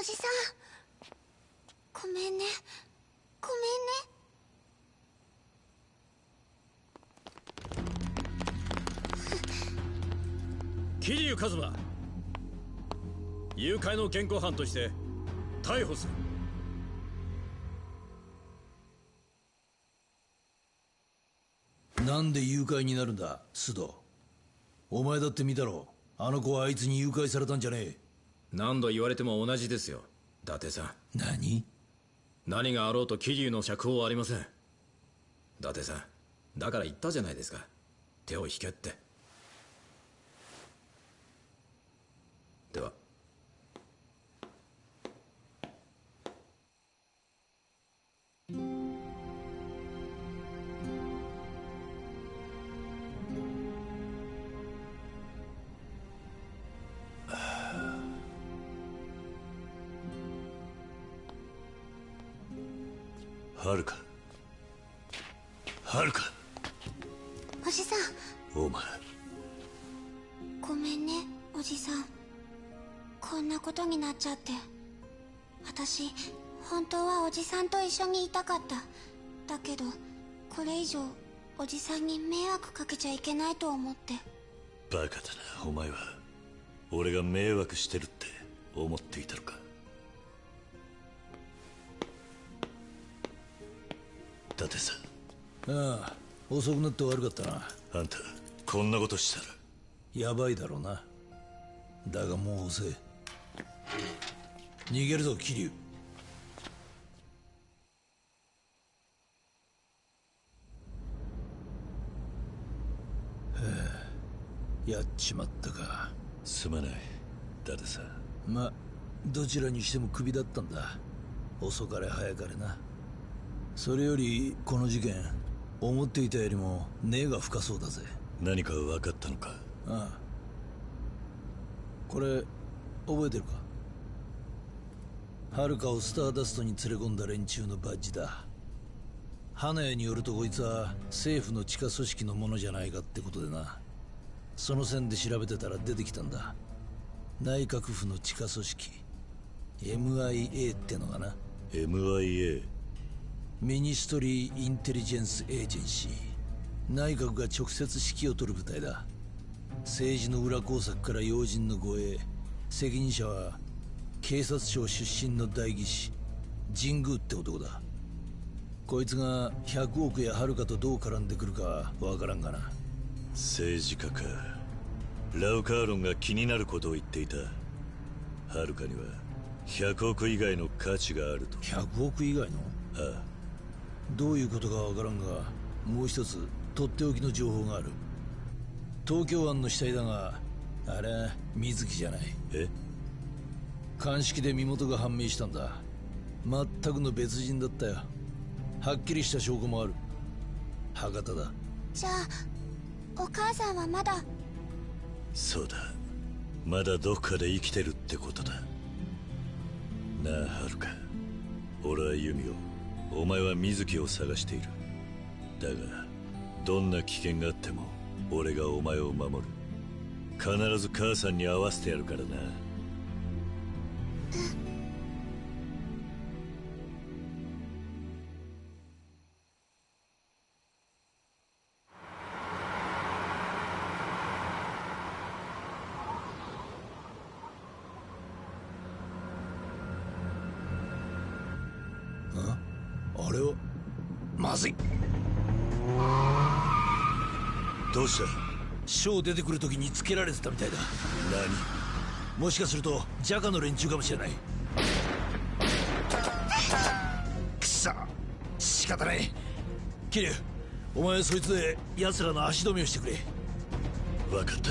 おじさん、ごめんね、ごめんね。桐生一馬、誘拐の現行犯として逮捕する。なんで誘拐になるんだ、須藤。お前だって見たろ。あの子はあいつに誘拐されたんじゃねえ。何度言われても同じですよ、伊達さん。何があろうと桐生の釈放はありません。伊達さん、だから言ったじゃないですか、手を引けって。では。はるか、はるか。おじさん。お前。ごめんね、おじさん。こんなことになっちゃって。私、本当はおじさんと一緒にいたかった。だけど、これ以上、おじさんに迷惑かけちゃいけないと思って。バカだな、お前は。俺が迷惑してるって思っていたのか。伊達さん。ああ、遅くなって悪かったな。あんた、こんなことしたら。やばいだろうな。だがもう遅え。逃げるぞ、桐生。やっちまったか。すまない、伊達さん。ま、どちらにしてもクビだったんだ。遅かれ早かれな。それよりこの事件、思っていたよりも根が深そうだぜ。何か分かったのか。ああ、これ覚えてるか。はるかをスターダストに連れ込んだ連中のバッジだ。花屋によるとこいつは政府の地下組織のものじゃないかってことでな。その線で調べてたら出てきたんだ。内閣府の地下組織 MIA ってのがな。 MIA？ ミニストリー・インテリジェンス・エージェンシー。内閣が直接指揮を取る部隊だ。政治の裏工作から要人の護衛、責任者は警察庁出身の代議士神宮って男だ。こいつが100億やはるかとどう絡んでくるかわからんがな。政治家か。ラウカーロンが気になることを言っていた。はるかには100億以外の価値があると。100億以外の？ああ。どういうことかわからんが、もう一つとっておきの情報がある。東京湾の死体だが、あれは水木じゃない。え？鑑識で身元が判明したんだ。全くの別人だったよ。はっきりした証拠もある。博多だ。じゃあお母さんはまだ。そうだ、まだどっかで生きてるってことだなあ。はるか、俺はユミを、お前は水木を探している。だがどんな危険があっても俺がお前を守る。必ず母さんに会わせてやるからな。あれはまずい。どうした？ショー出てくるときにつけられてたみたいだ。何？もしかするとジャカの連中かもしれない。くそ、仕方ない。キリュウ、お前はそいつで奴らの足止めをしてくれ。分かった。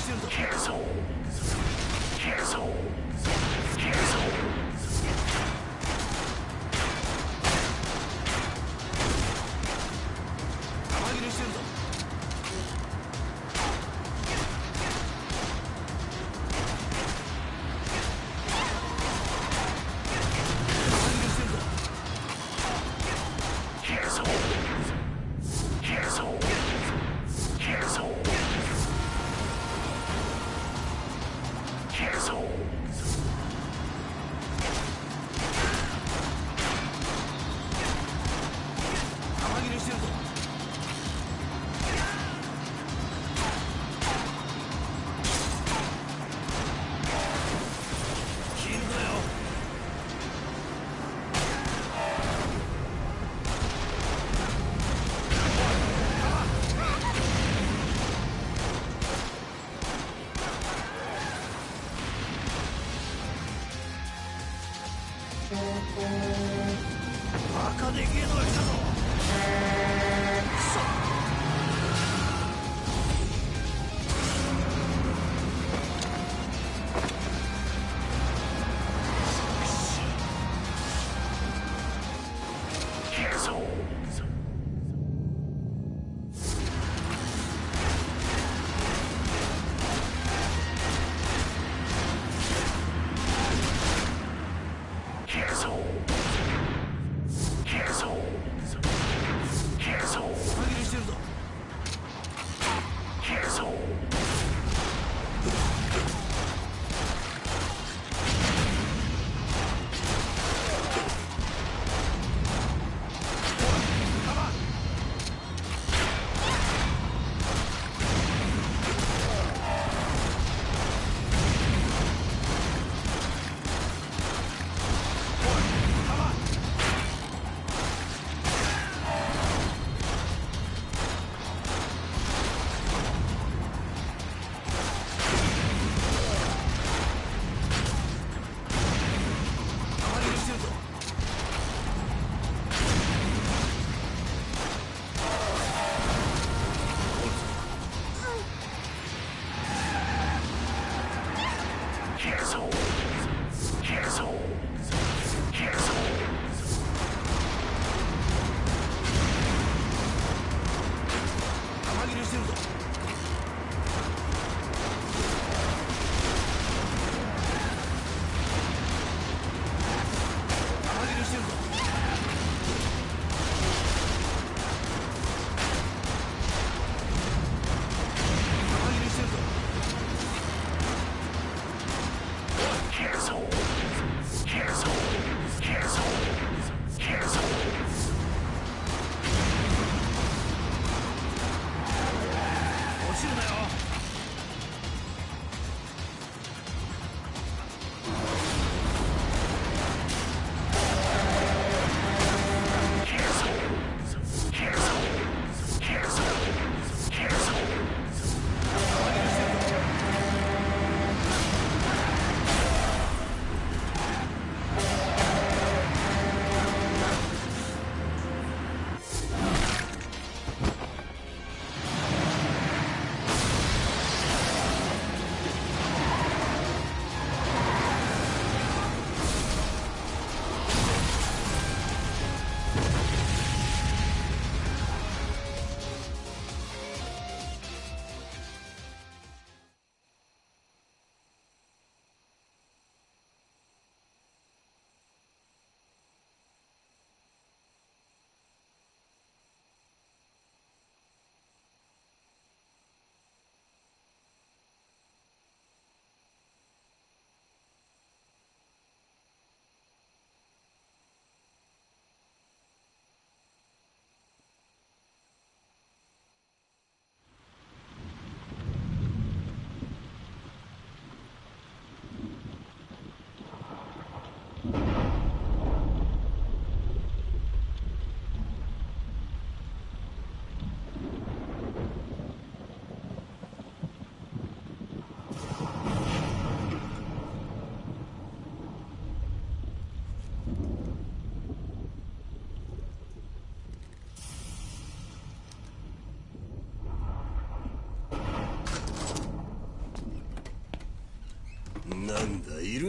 バカでけえのが来たぞ。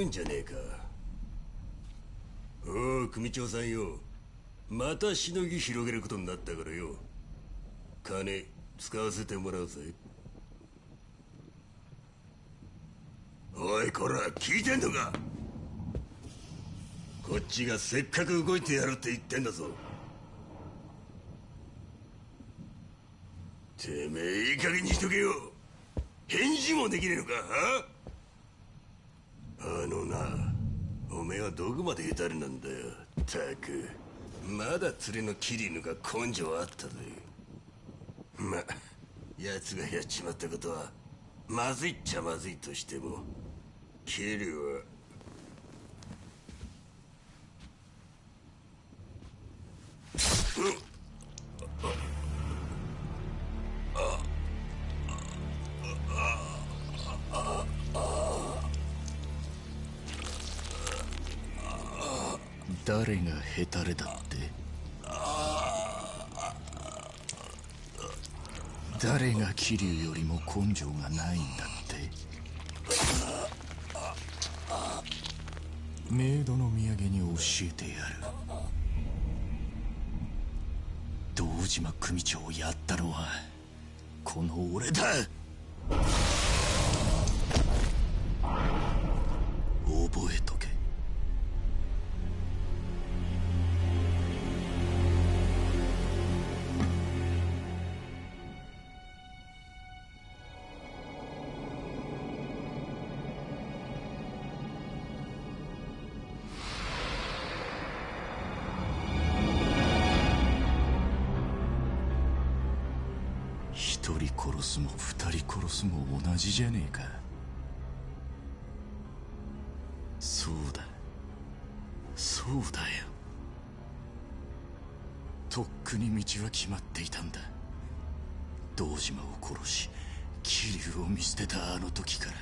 るんじゃねえか。おう組長さんよ、またしのぎ広げることになったからよ、金使わせてもらうぜ。おいこら、聞いてんのか。こっちがせっかく動いてやるって言ってんだぞ。てめえいい加減にしとけよ。返事もできねえのか。あのな、おめえはどこまでヘタレなんだよ。たくまだ連れのキリヌが根性あったぜ。ま、奴がやっちまったことはまずいっちゃまずいとしても、キリは誰がヘタレだって？誰が桐生よりも根性がないんだって？メイドの土産に教えてやる。堂島組長をやったのはこの俺だ。覚えとけ。一人殺すも二人殺すも同じじゃねえか。そうだ、そうだよ。とっくに道は決まっていたんだ。堂島を殺し桐生を見捨てたあの時から。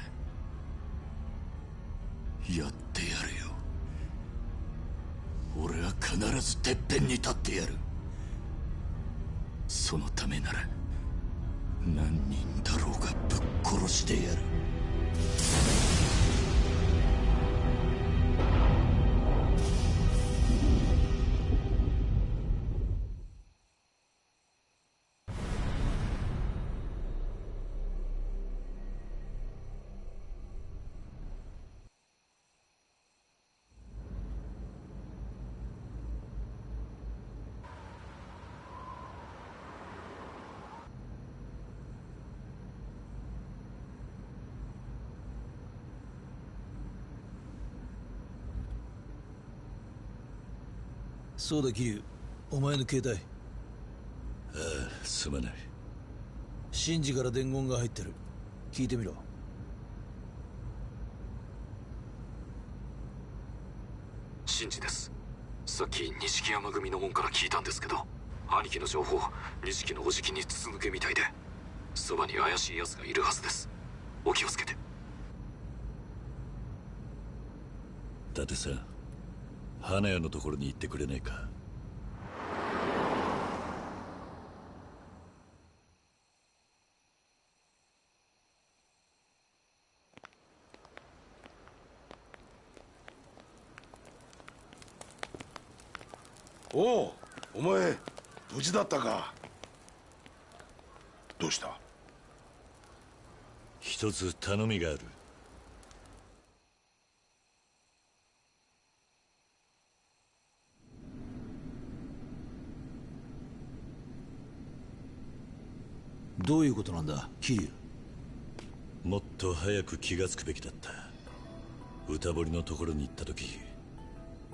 やってやるよ。俺は必ずてっぺんに立ってやる。そのためなら何人だろうがぶっ殺してやる。そうだ桐生、お前の携帯。ああ、すまない。シンジから伝言が入ってる。聞いてみろ。シンジです。さっき錦山組の門から聞いたんですけど、兄貴の情報、錦のおじきに筒抜けみたいで、そばに怪しい奴がいるはずです。お気をつけて。伊達さん、花屋のところに行ってくれないか。おう、お前無事だったか。どうした？一つ頼みがある。どういうことなんだ桐生。もっと早く気がつくべきだった。歌堀のところに行った時、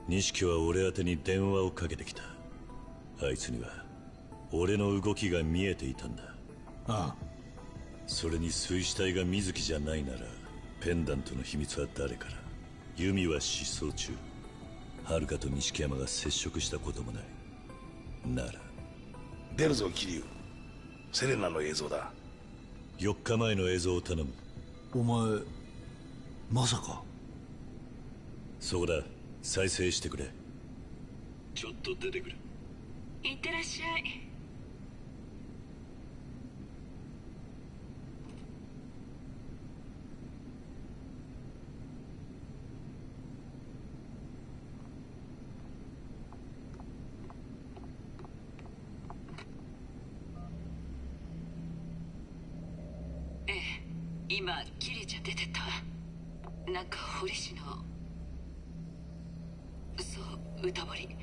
錦は俺宛てに電話をかけてきた。あいつには俺の動きが見えていたんだ。ああ。それに水死体が水木じゃないなら、ペンダントの秘密は誰から。由美は失踪中。遥と錦山が接触したこともない。なら出るぞ桐生。セレナの映像だ。4日前の映像を頼む。お前まさか。そこだ、再生してくれ。ちょっと出てくる。いってらっしゃい。今キリちゃん出てた。なんか堀氏のそう歌彫り。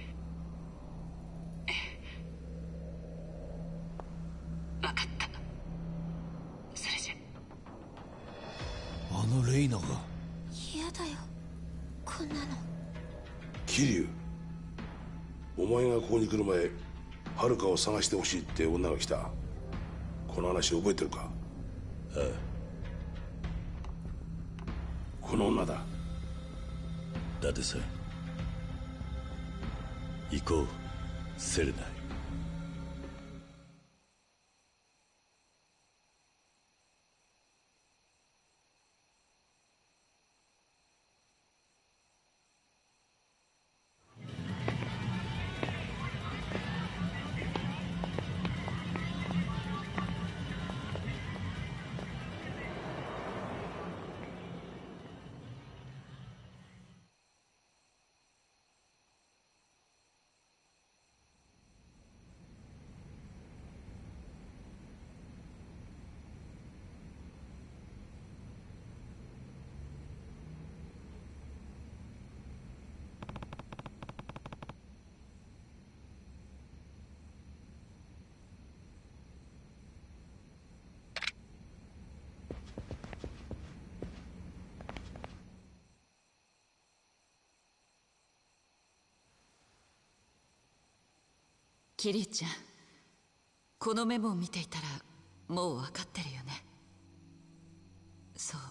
分かった。それじゃ。あのレイナが。嫌だよこんなの。桐生、お前がここに来る前、遥を探してほしいって女が来た。この話覚えてるか？ああ。この女だ。伊達さん、行こうセレナ。キリちゃん、このメモを見ていたらもう分かってるよね。そう、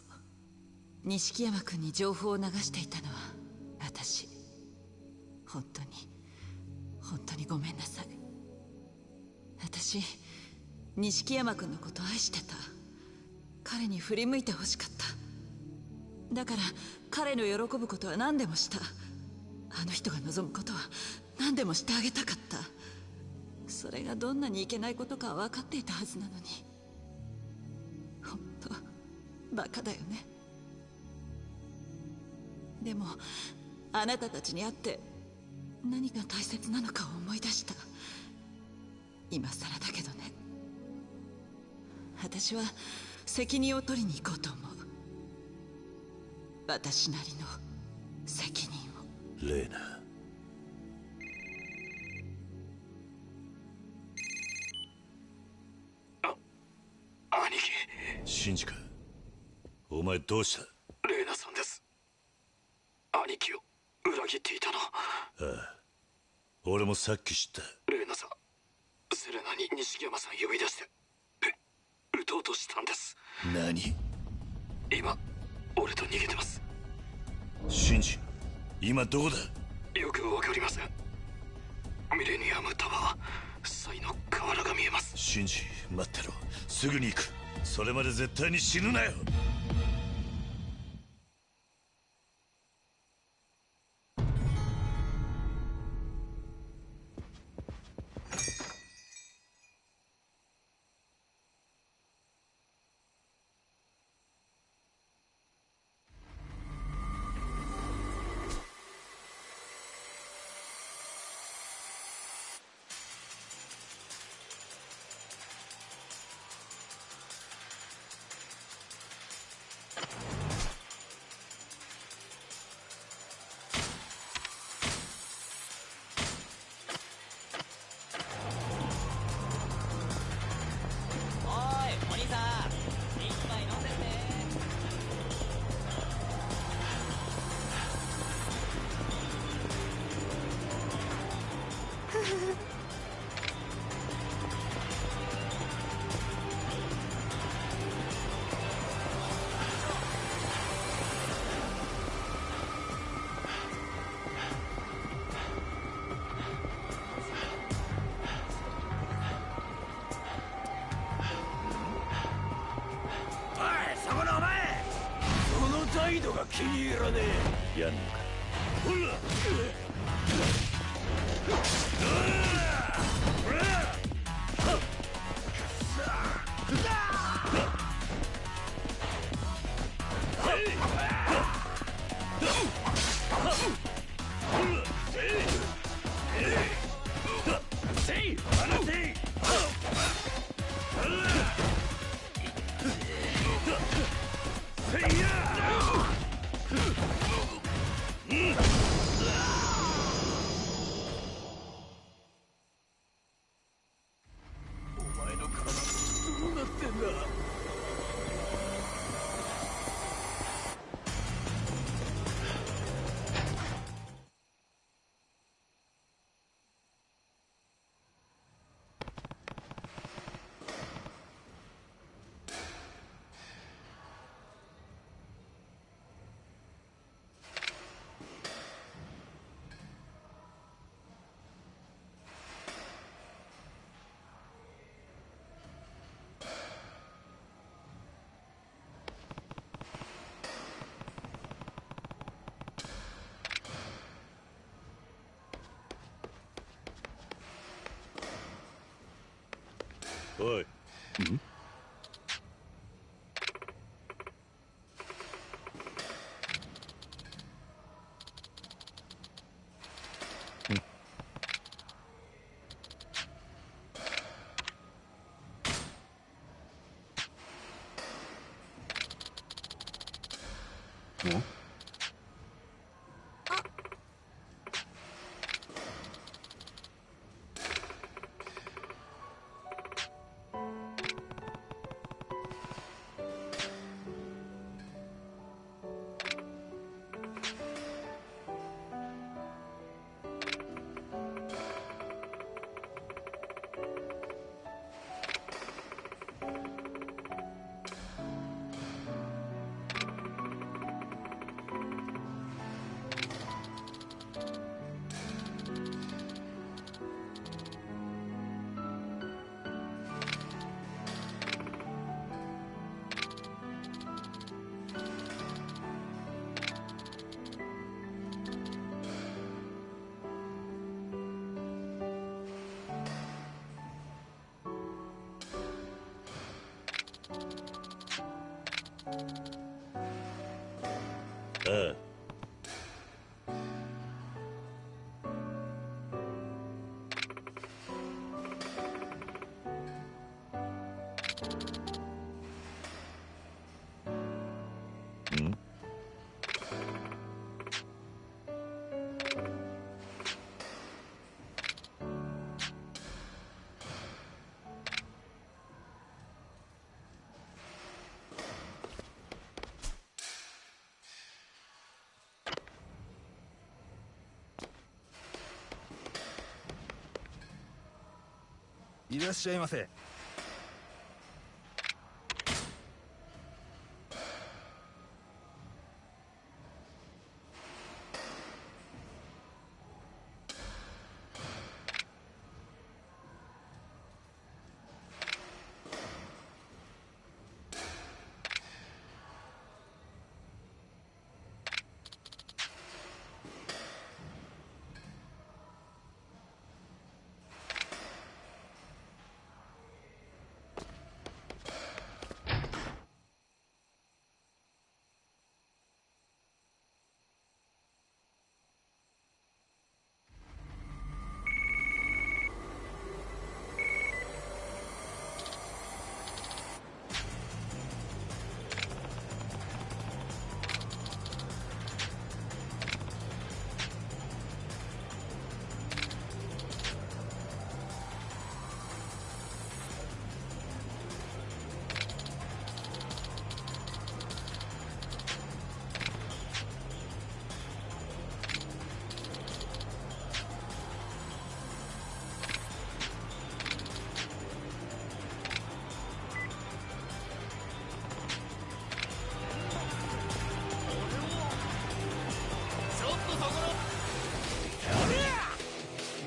錦山君に情報を流していたのは私。本当にごめんなさい。私錦山君のことを愛してた。彼に振り向いてほしかった。だから彼の喜ぶことは何でもした。あの人が望むことは何でもしてあげたかった。それがどんなにいけないことかは分かっていたはずなのに。本当バカだよね。でもあなたたちに会って何が大切なのかを思い出した。今更だけどね。私は責任を取りに行こうと思う。私なりの責任を。レーナ、兄貴。シンジか、お前どうした？レーナさんです。兄貴を裏切っていたの。ああ、俺もさっき知った。レーナさん、セレナに錦山さん呼び出して撃とうとしたんです。何？今俺と逃げてます。シンジ、今どこだ？よくわかりません。ミレニアムタワー、サイの河原が見えます。シンジ、待ってろ。すぐに行く。それまで絶対に死ぬなよ。態度が気に入らねえ。やんのか。ほらおい。ああ。いらっしゃいませ。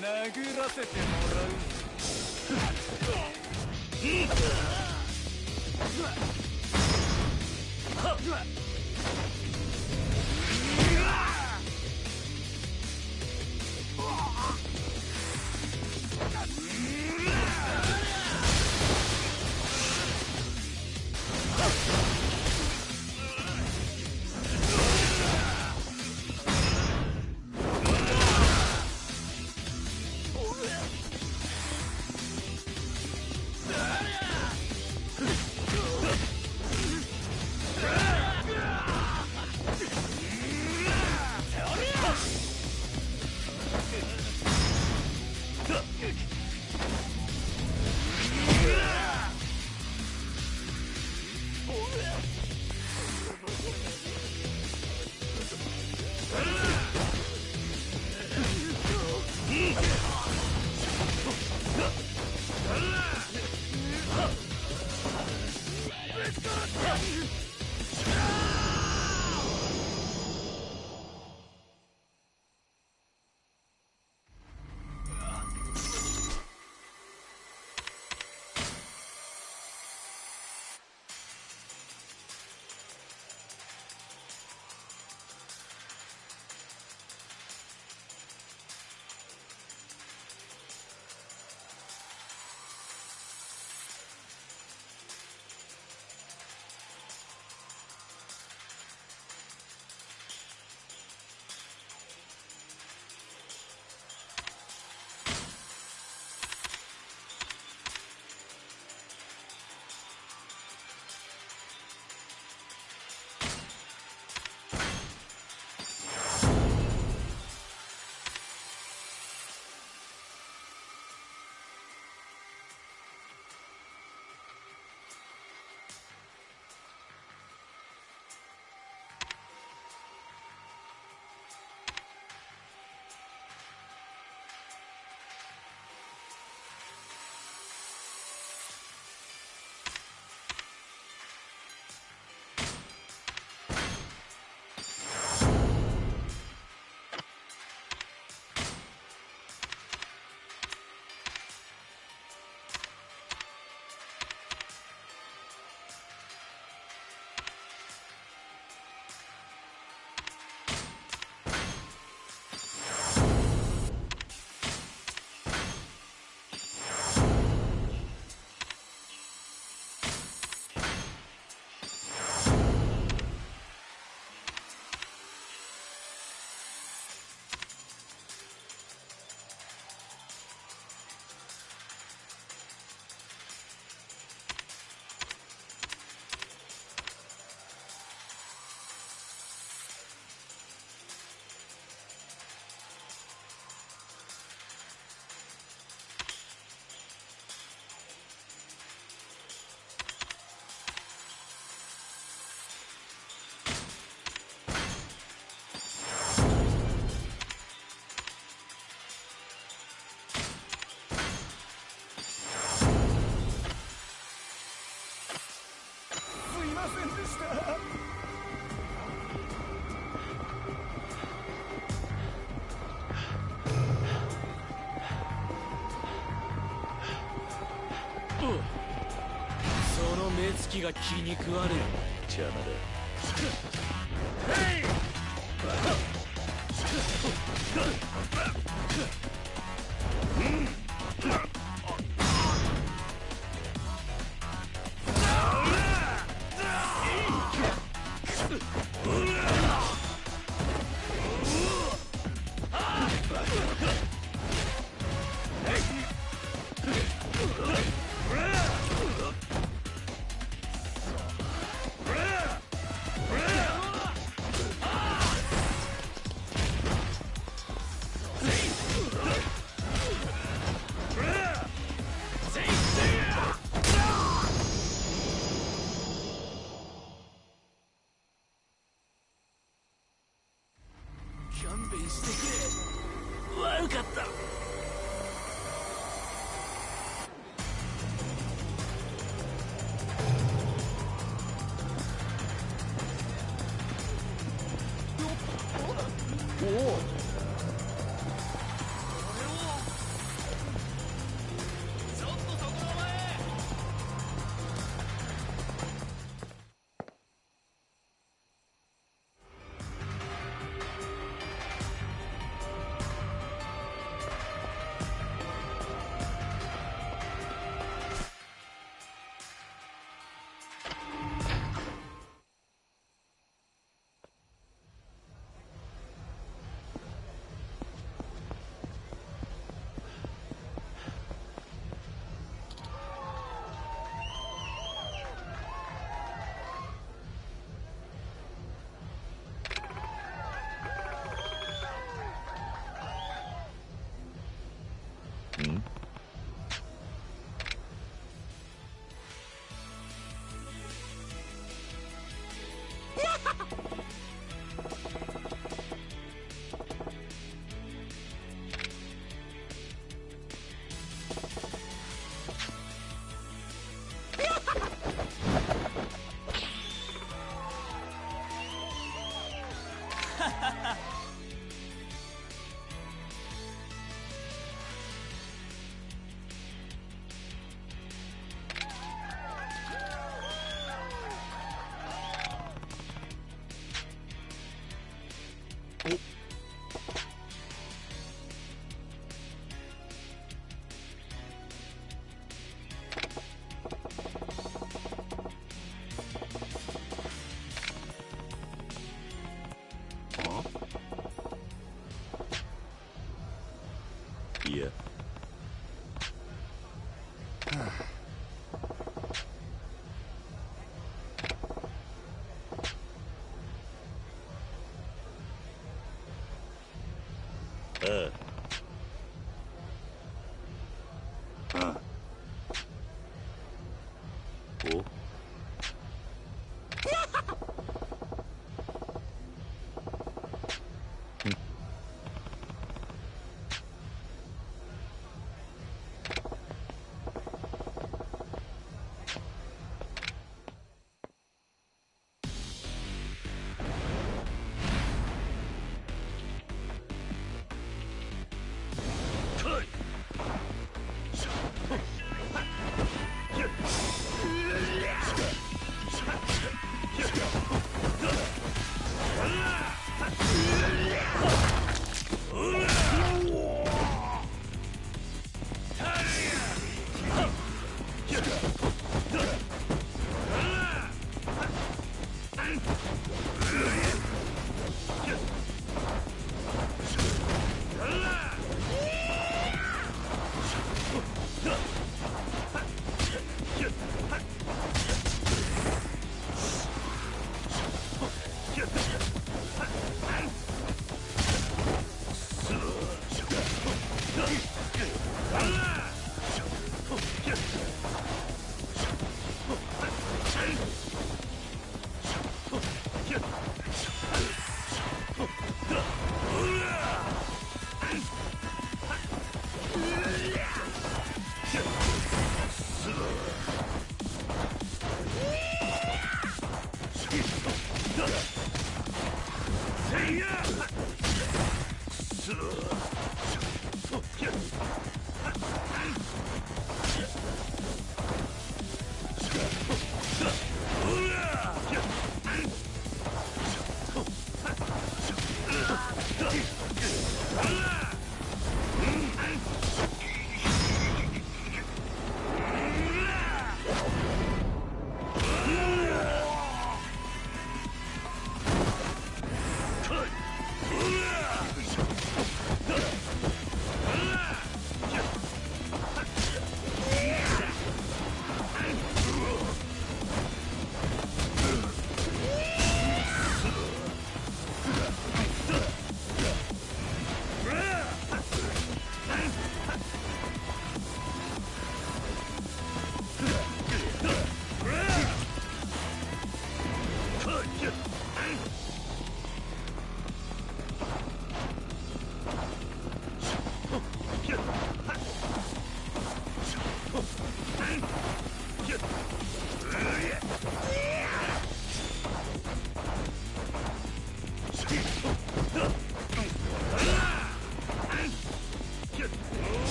殴らせてもらう。ませんでした。その目つきが気に食わねえ。邪魔だ。勘弁してくれ。悪かった。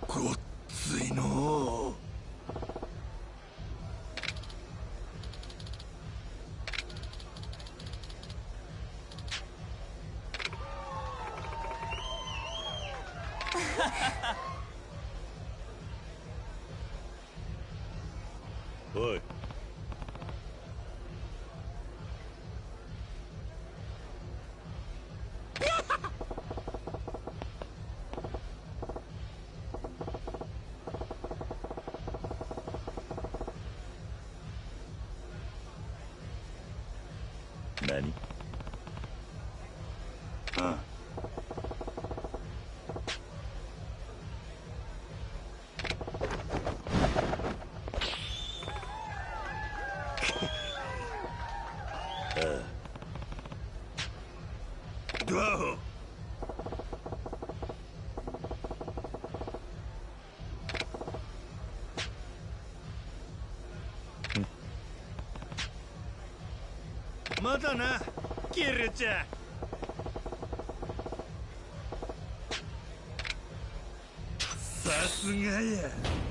ごっついのう。おい。何？ああ。ドアホ。まだな、キルちゃん。さすがや。